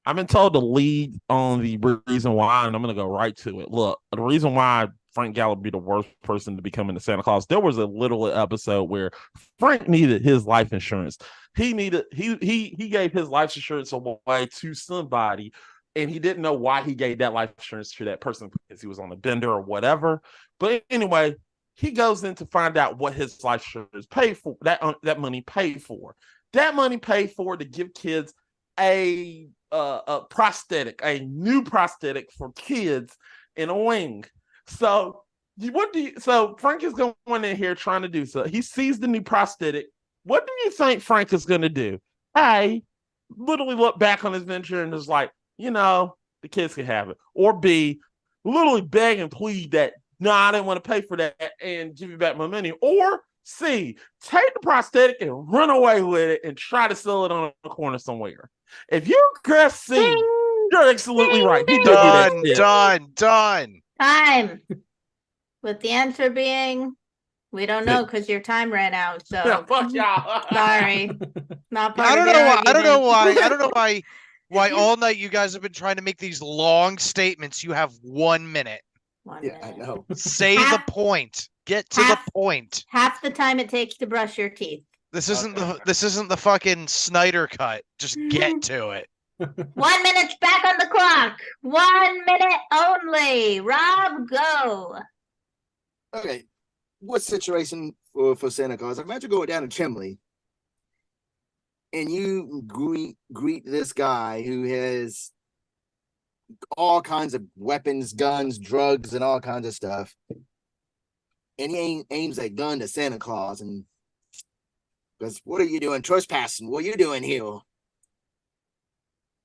I've been told to lead on the reason why, and I'm going to go right to it. Look, the reason why Frank Gallagher be the worst person to become into Santa Claus, there was a little episode where Frank needed his life insurance. He gave his life insurance away to somebody, and he didn't know why he gave that life insurance to that person because he was on a bender or whatever. But anyway, he goes in to find out what his life insurance paid for. That money paid for. That money paid for to give kids a prosthetic, a new prosthetic for kids in a wing. So Frank is going in here trying to do so. He sees the new prosthetic. What do you think Frank is going to do? A, literally look back on his venture and is like, the kids can have it. Or B, literally beg and plead that, no, I didn't want to pay for that and give you back my money. Or C, take the prosthetic and run away with it and try to sell it on a corner somewhere. If you guess C, you're absolutely right. He did do that shit. Done. Time. With the answer being, we don't know because your time ran out. So Yeah, fuck y'all. sorry, not part I of don't the know why. I don't know argument. why. I don't know why all night you guys have been trying to make these long statements. You have 1 minute. 1 Yeah, I minute. know. Say the point. Get to the point. Half the time it takes to brush your teeth. This isn't the fucking Snyder cut. Just get to it. 1 minute's back on the clock. 1 minute only. Rob, go. Okay. What situation for Santa Claus? Imagine going down a chimney and you greet this guy who has all kinds of weapons, guns, drugs, and all kinds of stuff. And he aims a gun to Santa Claus and goes, "What are you doing trespassing? What are you doing here?"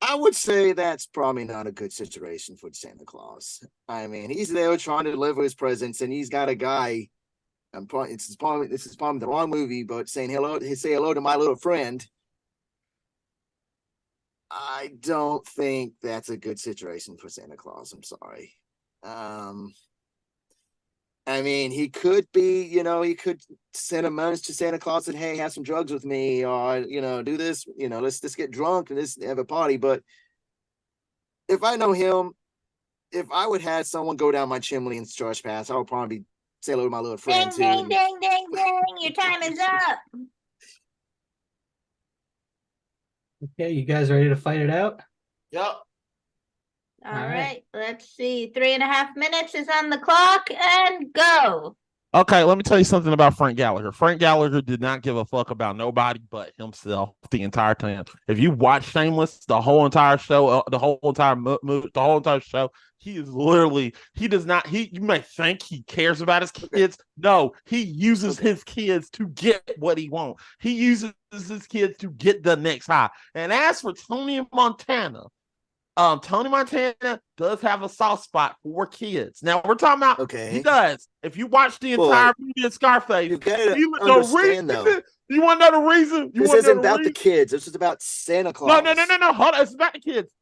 I would say that's probably not a good situation for Santa Claus. I mean, he's there trying to deliver his presents, and he's got a guy. This is probably the wrong movie, but say hello to my little friend. I don't think that's a good situation for Santa Claus. I'm sorry. I mean, he could be, he could send a message to Santa Claus and, hey, have some drugs with me, or, do this, let's just get drunk and let's have a party. But if I know him, if I would have someone go down my chimney and trespass, I would probably say hello to my little friend Ding, too. ding, ding, ding, ding. Your time is up. Okay, you guys ready to fight it out? Yep. All All right. right. Let's see. 3.5 minutes is on the clock and go. Okay, let me tell you something about Frank Gallagher. Frank Gallagher did not give a fuck about nobody but himself the entire time. If you watch Shameless, the whole entire show, the whole entire movie, the whole entire show, he is literally, he does not, you may think he cares about his kids. No, he uses his kids to get what he wants. He uses his kids to get the next high. And as for Tony Montana does have a soft spot for kids. Now we're talking about, Okay. he does. If you watch the entire movie of Scarface, You gotta you understand, though. You want to know the reason? This isn't about the kids. This is about Santa Claus. No. Hold on. It's about the kids.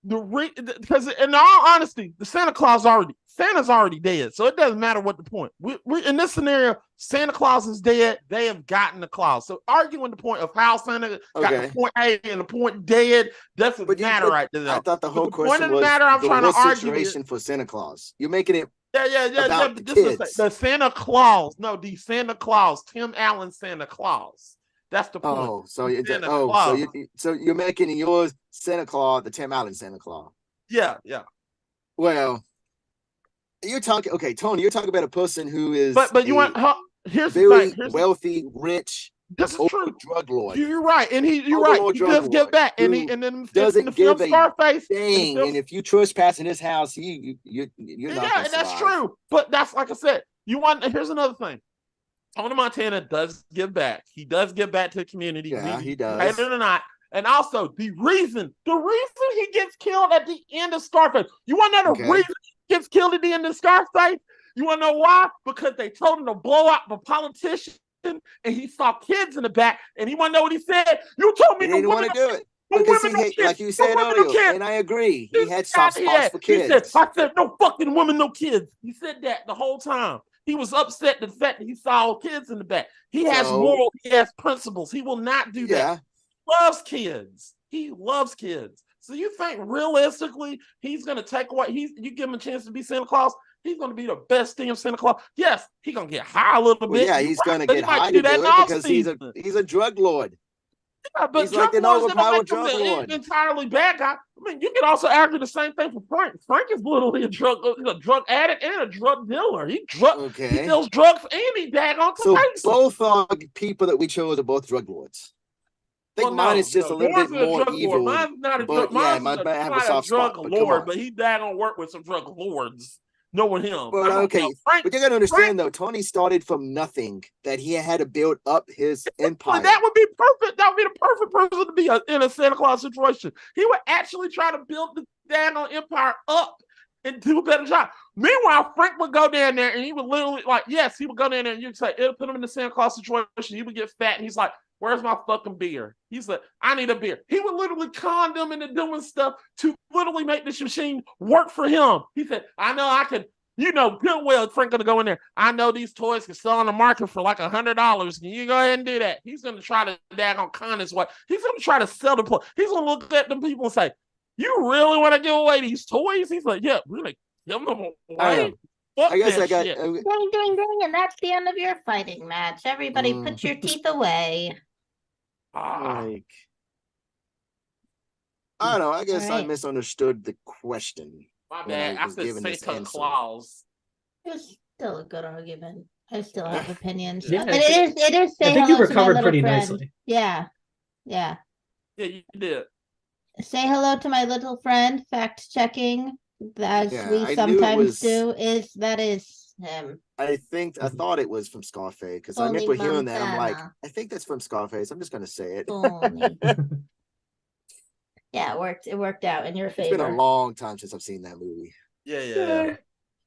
because in all honesty, the Santa's already dead, so it doesn't matter what the point. We in this scenario, Santa Claus is dead. They have gotten the Claus. So arguing the point of how Santa got the point A and the point dead doesn't matter right now. I thought the whole the question was matter I'm trying to argue situation for Santa Claus. You're making it about the this kids. Is the Santa Claus. No, the Santa Claus, Tim Allen Santa Claus. That's the point. Oh, so you're making yours Santa Claus, the Tim Allen Santa Claus. Yeah. Well, you're talking Tony. You're talking about a person who is but you want here's very the thing. wealthy, rich. This is true. Drug lord. You're right, and you're right. He does give back, and then doesn't give a Scarface thing. And if you trespass in his house, you're not. Yeah, and that's true. But that's like I said. Here's another thing. Tony Montana does give back. He does give back to the community. Yeah, he does. Right or not. And also the reason he gets killed at the end of Scarface. You want to know the reason he gets killed at the end of Scarface? You want to know why? Because they told him to blow up the politician, and he saw kids in the back. And he want to know what he said. You told me he didn't want to do it. Because like you said earlier, and I agree, he had soft spots for kids. I said, no fucking women, no kids. He said that the whole time. He was upset at the fact that he saw kids in the back. He has morals. He has principles. He will not do that. He loves kids. He loves kids. So you think realistically he's going to take away? You give him a chance to be Santa Claus. He's going to be the best thing of Santa Claus. Yes, he's going to get high a little bit. Yeah, he's going to get high to do it because he's a drug lord. Yeah, but he's like an overpowered drug lord. Entirely bad guy. I mean, you can also argue the same thing for Frank. Frank is literally a drug addict and a drug dealer. He deals drugs and he daggone. So both people that we chose are both drug lords. I think mine is just a little bit more evil. Mine's not a drug. Mine's a drug lord, but he daggone work with some drug lords. Knowing him. But but you gotta understand though, Tony started from nothing, that he had to build up his empire. That would be perfect. That would be the perfect person to be in a Santa Claus situation. He would actually try to build the daggone empire up and do a better job. Meanwhile, Frank would go down there and he would literally he would go down there and you'd say, it'll put him in the Santa Claus situation. He would get fat and he's like, where's my fucking beer? He said, I need a beer. He would literally con them into doing stuff to literally make this machine work for him. He said, I know I could, good well, Frank gonna go in there. I know these toys can sell on the market for like $100. Can you go ahead and do that? He's gonna try to daggone con his way. He's gonna try to sell the toy. He's gonna look at them people and say, you really want to give away these toys? He's like, yeah, really, give them away. I guess I got ding, ding, ding, and that's the end of your fighting match. Everybody put your teeth away. I don't know. I guess I misunderstood the question. My bad. I said Santa Claus. It's still a good argument. I still have opinions. Yeah, but it is. I think you recovered pretty nicely. Yeah. Yeah, you did. Say hello to my little friend. Fact checking, as we sometimes do. That is him. I thought it was from Scarface because I remember hearing that. I'm like, I think that's from Scarface. I'm just gonna say it. Yeah, it worked out in your favor. It's been a long time since I've seen that movie. Yeah.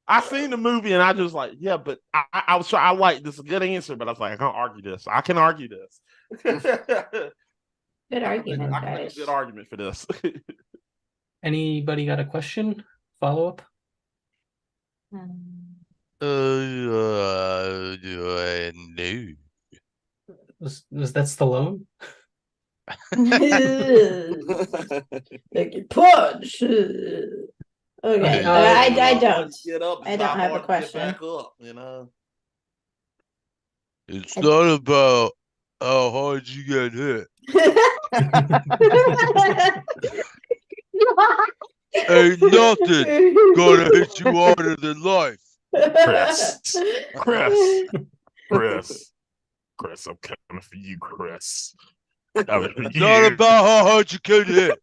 I seen the movie and I just like, but I was trying. I like this is a good answer, but I was like, I can't argue this. I can argue this. Good argument, I can make a good argument for this. Anybody got a question? Follow up? No. Was that Stallone? Like you punch. Okay, I don't. I don't have a question. Back up, It's not about how hard you get hit. Ain't nothing gonna hit you harder than life. Chris, I'm coming for you, Chris. It's not about how hard you can hit.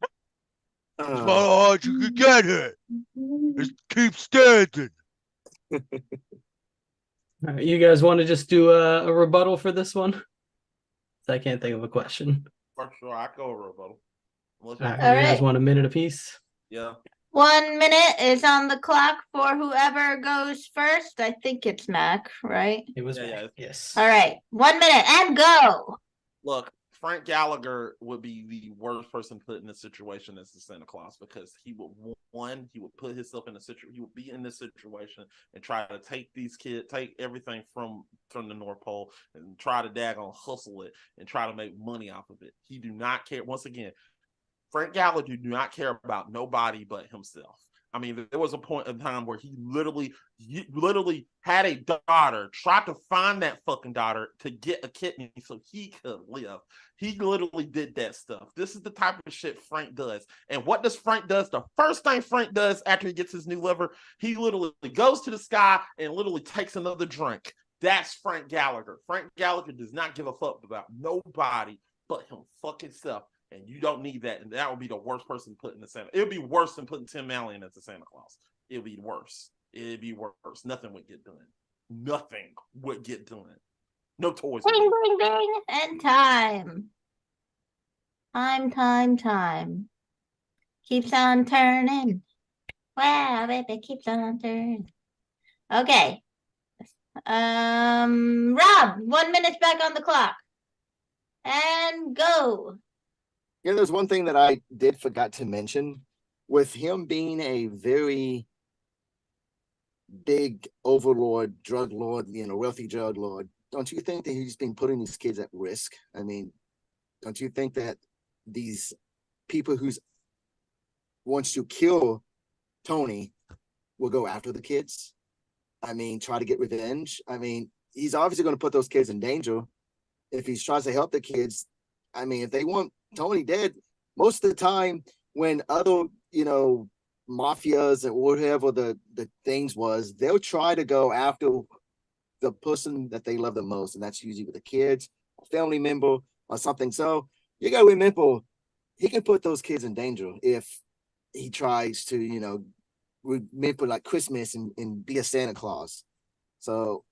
It's about how hard you can get hit. Just keep standing. All right, you guys want to just do a rebuttal for this one? I can't think of a question. For sure, I go rebuttal. All right, you guys want a minute apiece? Yeah. 1 minute is on the clock for whoever goes first. I think it's Mac, right? It was Mac, yes. All right, 1 minute and go. Look, Frank Gallagher would be the worst person put in this situation as the Santa Claus, because he would put himself in a situation, he would be in this situation and try to take these kids, take everything from the North Pole and try to daggone hustle it and try to make money off of it. He do not care. Once again, Frank Gallagher do not care about nobody but himself. I mean, there was a point in time where he literally had a daughter, tried to find that fucking daughter to get a kidney so he could live. He literally did that stuff. This is the type of shit Frank does. And what does Frank does? The first thing Frank does after he gets his new liver, he literally goes to the sky and literally takes another drink. That's Frank Gallagher. Frank Gallagher does not give a fuck about nobody but him fucking self. And you don't need that. And that would be the worst person put in the Santa. It would be worse than putting Tim Allen as the Santa Claus. It would be worse. It'd be worse. Nothing would get done. Nothing would get done. No toys. Bing, bing, bing, and time. Time. Keeps on turning. Wow, baby, keeps on turning. Okay. Rob, 1 minute back on the clock. And go. Yeah, there's one thing that I did forgot to mention. With him being a very big overlord, drug lord, wealthy drug lord, don't you think that he's been putting these kids at risk? I mean, don't you think that these people who wants to kill Tony will go after the kids? I mean, try to get revenge. I mean, he's obviously going to put those kids in danger if he tries to help the kids. I mean, if they want Tony dead, most of the time when other, mafias or whatever the things was, they'll try to go after the person that they love the most. And that's usually with the kids, a family member or something. So you got to remember, he can put those kids in danger if he tries to, remember like Christmas and be a Santa Claus. So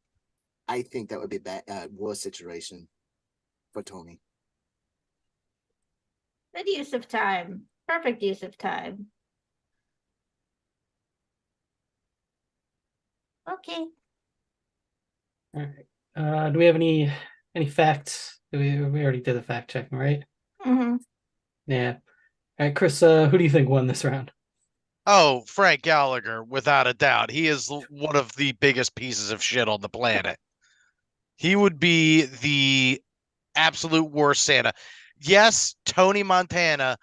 I think that would be a worse situation for Tony. Good use of time. Perfect use of time. Okay. All right. Do we have any facts? We already did the fact checking, right? Mm-hmm. Yeah. All right, Chris, who do you think won this round? Oh, Frank Gallagher, without a doubt. He is one of the biggest pieces of shit on the planet. He would be the absolute worst Santa. Yes, Tony Montana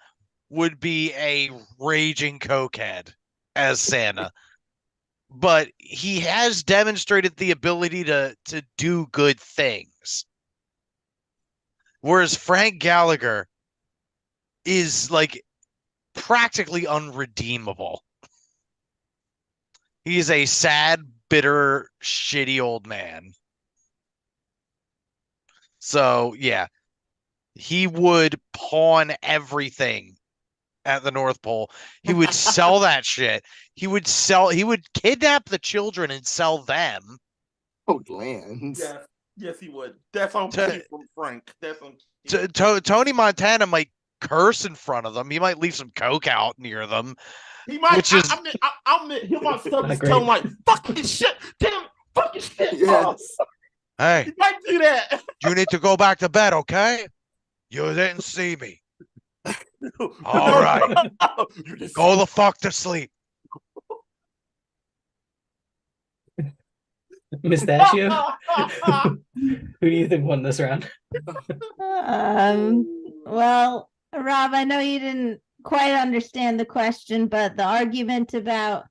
would be a raging cokehead as Santa, but he has demonstrated the ability to do good things. Whereas Frank Gallagher is like practically unredeemable. He's a sad, bitter, shitty old man. So, yeah. He would pawn everything at the North Pole. He would sell that shit. He would kidnap the children and sell them. Oh, lands. Yes, he would. That's on key from Frank. That's on key. Tony Montana might curse in front of them. He might leave some coke out near them. He might. Which is, he might stuff his tongue like fucking shit. Damn, fucking shit. Yes. Hey, he might do that. You need to go back to bed, okay? You didn't see me. All right. Go the fuck to sleep. Mustachio? Who do you think won this round? Well, Rob, I know you didn't quite understand the question, but the argument about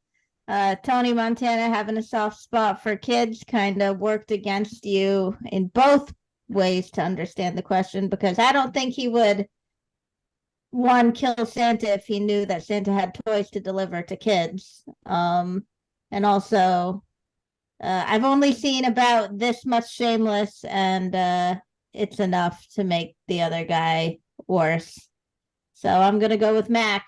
Tony Montana having a soft spot for kids kind of worked against you in both ways to understand the question, because I don't think he would, one, kill Santa if he knew that Santa had toys to deliver to kids. And also, I've only seen about this much Shameless, and it's enough to make the other guy worse. So I'm going to go with Mac.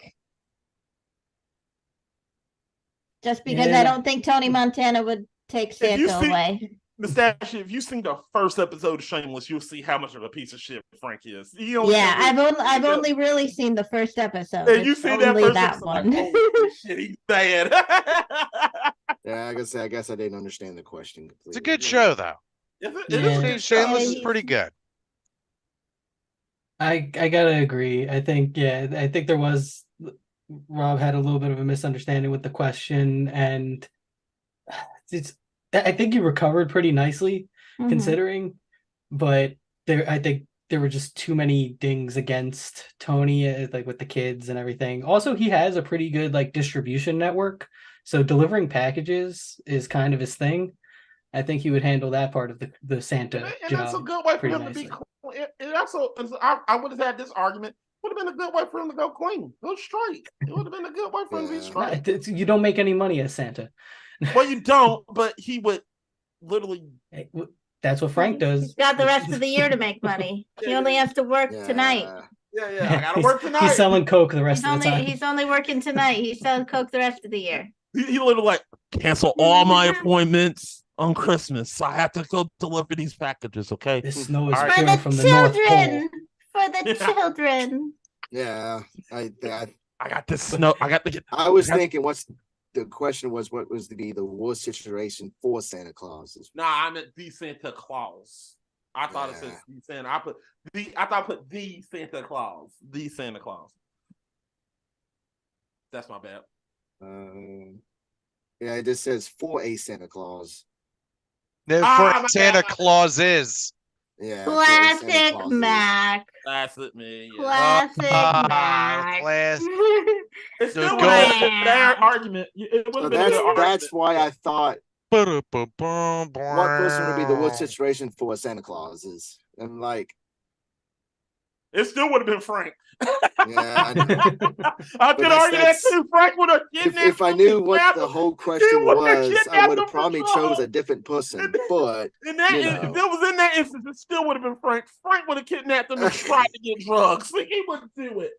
Just because I don't think Tony Montana would take Santa away. Mustachio, if you've seen the first episode of Shameless, you'll see how much of a piece of shit Frank is. I've only really seen the first episode. Yeah, you see that first that episode, one. like, holy shit, he's bad. Yeah, I guess I didn't understand the question completely. It's a good show, though. It is a good show. Shameless is pretty good. I gotta agree. I think I think there was Rob had a little bit of a misunderstanding with the question, and it's I think you recovered pretty nicely Mhm. considering, but I think there were just too many dings against Tony, like with the kids and everything. Also, he has a pretty good like distribution network, so delivering packages is kind of his thing. I think he would handle that part of the Santa And that's a job good way for pretty him to be nicely. clean. It also, I would have had this argument. Would have been a good way for him to go clean, go straight. It would have been a good way for him to be Yeah. No, straight. you don't make any money as Santa. Well, you don't, but he would literally. Hey, that's what Frank He's does. got the rest of the year to make money. He Yeah, only yeah, has to work tonight. yeah. I gotta He's- work He's tonight. selling coke the rest of the time. He's only working tonight. He's selling coke the rest of the year. He literally like cancel all my appointments on Christmas. So I have to go deliver these packages. Okay. This snow is All right. For pouring the from the North Pole. children. For the Yeah. children. Yeah. I got this snow. I got to get. I was thinking, what's the question was, what was to be the worst situation for Santa Claus? Nah, I meant the Santa Claus. I thought it said the Santa. I thought I put the Santa Claus. The Santa Claus. That's my bad. Yeah, it just says for a Santa Claus. No, Ah, for my Santa bad. Claus is. Yeah. for a Santa Classic Claus is. Mac. That's it, man. Yeah. Classic Mac. class. It still Go- would have been a bad argument. It would So have been a good argument. that's why I thought what What person would be the worst situation for Santa Claus is. And like, It still would have been Frank. yeah, I know. I could argue that too. Frank would have kidnapped If I him, knew what kidnapped the him. whole question would've was, I kidnapped would him have for probably sure. chose a different person. But In that, you if know. it was in that instance, it still would have been Frank. Frank would have kidnapped him and tried to get drugs. Like, he wouldn't do it.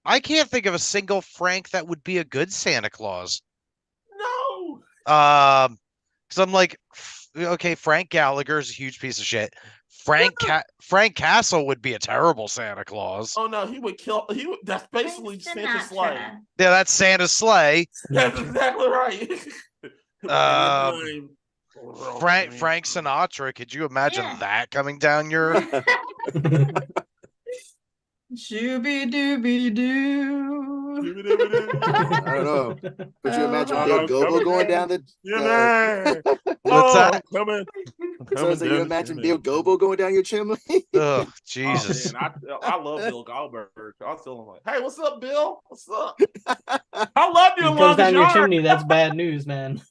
I can't think of a single Frank that would be a good Santa Claus. No. Because I'm like, okay, Frank Gallagher is a huge piece of shit. Frank Castle would be a terrible Santa Claus. Oh no, he would kill. That's basically Santa's sleigh. Sinatra. Yeah, that's Santa's sleigh. That's exactly right. Frank Sinatra. Could you imagine Yeah. that coming down your? Shooby dooby doo. I don't know. Could you imagine Oh, Bill Gobo going down the? What's that? I'm coming. So you imagine Bill Gobo going down your chimney? Oh, Jesus. Oh, man, I love Bill Goldberg. I was feeling like, hey, what's up, Bill? What's up? I love you. He goes down your chimney. That's bad news, man.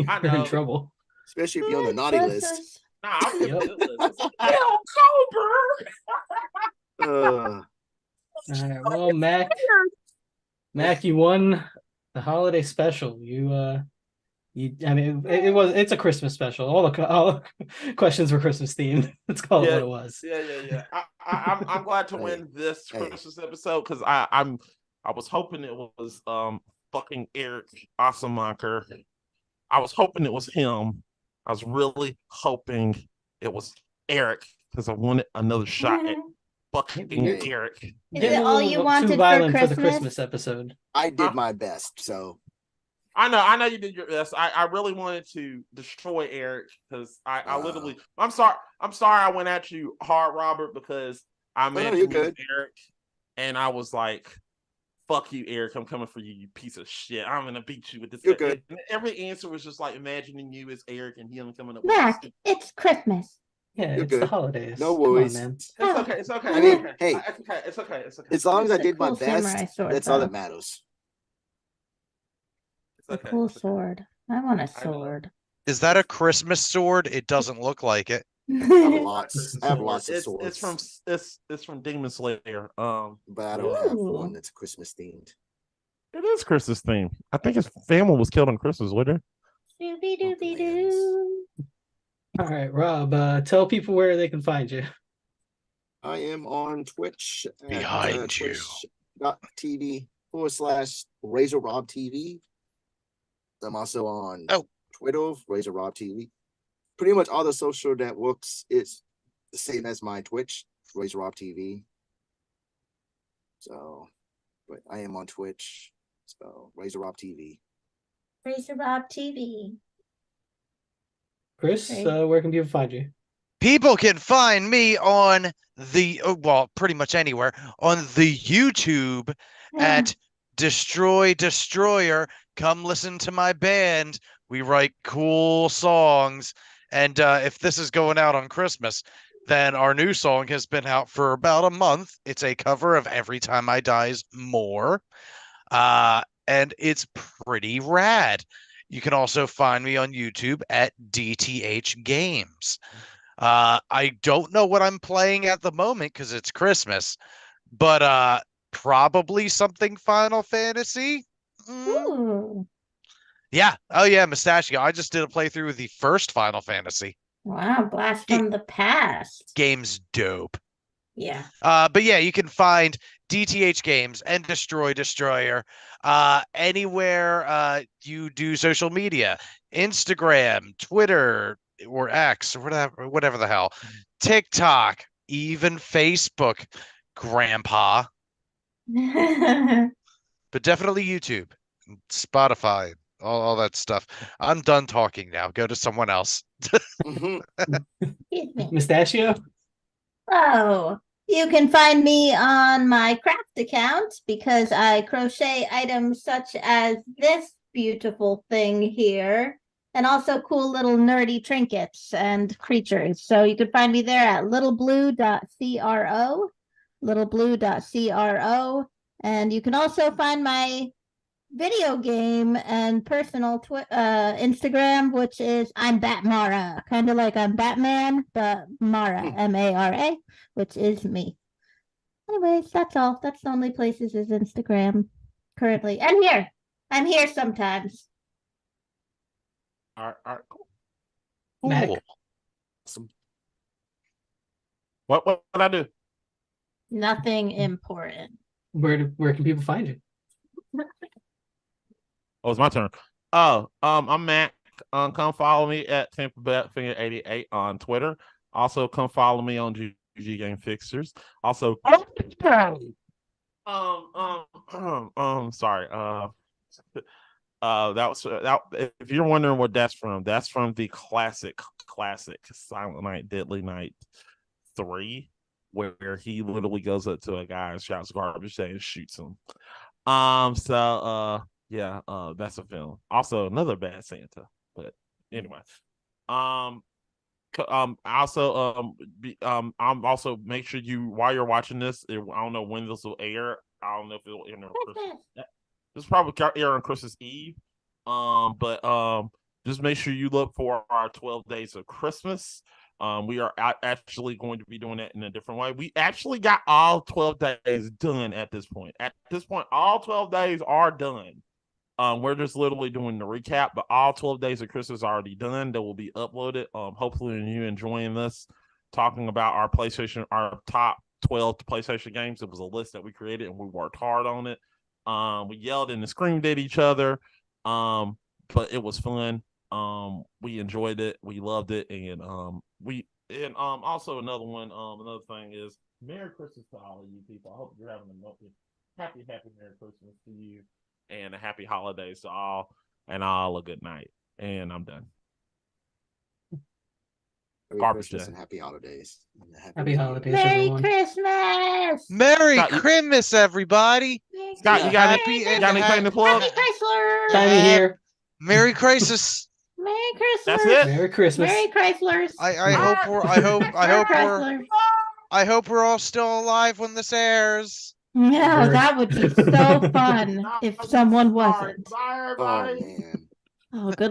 I You're in know. trouble. Especially if you're on the naughty list. Nah, I'm Yep. Bill Goldberg. All right, well, Mac, you won the holiday special. I mean, it's a Christmas special. All the questions were Christmas themed. Let's call it what it was. Yeah. I'm glad to win this Christmas episode because I was hoping it was fucking Eric Ossenmacher. I was hoping it was him. I was really hoping it was Eric because I wanted another shot at fucking Eric. Is it all you wanted too for violent for the Christmas? Christmas episode. I did my best, so I know you did your best. I really wanted to destroy Eric because I literally I'm sorry I went at you hard, Robert, because I mentioned Eric and I was like, fuck you, Eric, I'm coming for you, you piece of shit. I'm gonna beat you with this. You're good. And every answer was just like imagining you as Eric and him coming up Mac, with it's Christmas. Yeah, You're it's good. the holidays. No Come on, worries. man. It's okay. I mean, hey, it's okay. as long as I It's a did my cool samurai best, sword, that's all though. that matters. It's A cool sword. I want a sword. Is that a Christmas sword? It doesn't look like it. I have lots. I have lots of It's swords. it's from Demon Slayer. But I don't have Ooh. one that's Christmas themed. It is Christmas theme. I think his family was killed on Christmas, wasn't Doobie doobie doo. All right, Rob, tell people where they can find you. I am on Twitch. Behind you. Twitch.tv/Razor Rob TV. I'm also on Twitter, Razor Rob TV. Pretty much all the social networks, it's the same as my Twitch, Razor Rob TV. So, but I am on Twitch, so Razor Rob TV. Razor Rob TV. Chris, Okay. where can people find you? People can find me on well, pretty much anywhere on the YouTube at Destroy Destroyer. Come listen to my band. We write cool songs. And if this is going out on Christmas, then our new song has been out for about a month. It's a cover of Every Time I Die's More. And it's pretty rad. You can also find me on YouTube at DTH Games. I don't know what I'm playing at the moment because it's Christmas, but probably something Final Fantasy. Ooh. Yeah. Oh yeah, Mustachio. I just did a playthrough with the first Final Fantasy. Wow, blast from the past. Game's dope. Yeah. But yeah, you can find DTH Games and Destroy Destroyer anywhere you do social media, Instagram, Twitter, or X, or whatever the hell, TikTok, even Facebook, Grandpa. But definitely YouTube, Spotify, all that stuff. I'm done talking now. Go to someone else. Excuse me. Mustachio? Oh, you can find me on my craft account because I crochet items such as this beautiful thing here, and also cool little nerdy trinkets and creatures. So you can find me there at littleblue.cro, littleblue.cro, and you can also find my video game and personal Instagram, which is I'm Batmara, kind of like I'm Batman, but Mara, Mara, which is me. Anyways, that's all. That's the only places is Instagram currently, and here. I'm here sometimes. All right, cool. Mac. Cool. Awesome. What I do? Nothing important. Where can people find you? Oh, it's my turn. Oh, I'm Mac. Come follow me at TampaBatFinger88 on Twitter. Also, come follow me on GG Game Fixers. Also, sorry. That was that. If you're wondering what that's from the classic Silent Night, Deadly Night 3, where he literally goes up to a guy and shouts garbage day and shoots him. Yeah, that's a film. Also, another bad Santa. But anyway, I'm also make sure you while you're watching this. I don't know when this will air. I don't know if it'll air on Christmas. This probably air on Christmas Eve. But just make sure you look for our 12 Days of Christmas. We are actually going to be doing that in a different way. We actually got all 12 days done at this point. At this point, all 12 days are done. We're just literally doing the recap, but all 12 Days of Christmas are already done. They will be uploaded. Hopefully, you enjoying this, talking about our top 12 PlayStation games. It was a list that we created and we worked hard on it. We yelled and screamed at each other, but it was fun. We enjoyed it, we loved it, and also another thing is Merry Christmas to all of you people. I hope you're having a happy Merry Christmas to you, and a happy holidays to all, and all a good night. And I'm done. Merry Garbage Christmas day. and happy holidays. And Happy New Year. holidays, Merry everyone. Christmas! Merry Scott, Christmas, everybody! Scott, you got Happy you got anything to plug? Happy Chrysler! Timey here. Merry Crisis. Merry Chrysler! That's it. Merry Christmas. Merry Chryslers! I hope we're all still alive when this airs. No, Bird. that would be so fun if someone wasn't. Bye, Oh everybody. man. Oh, good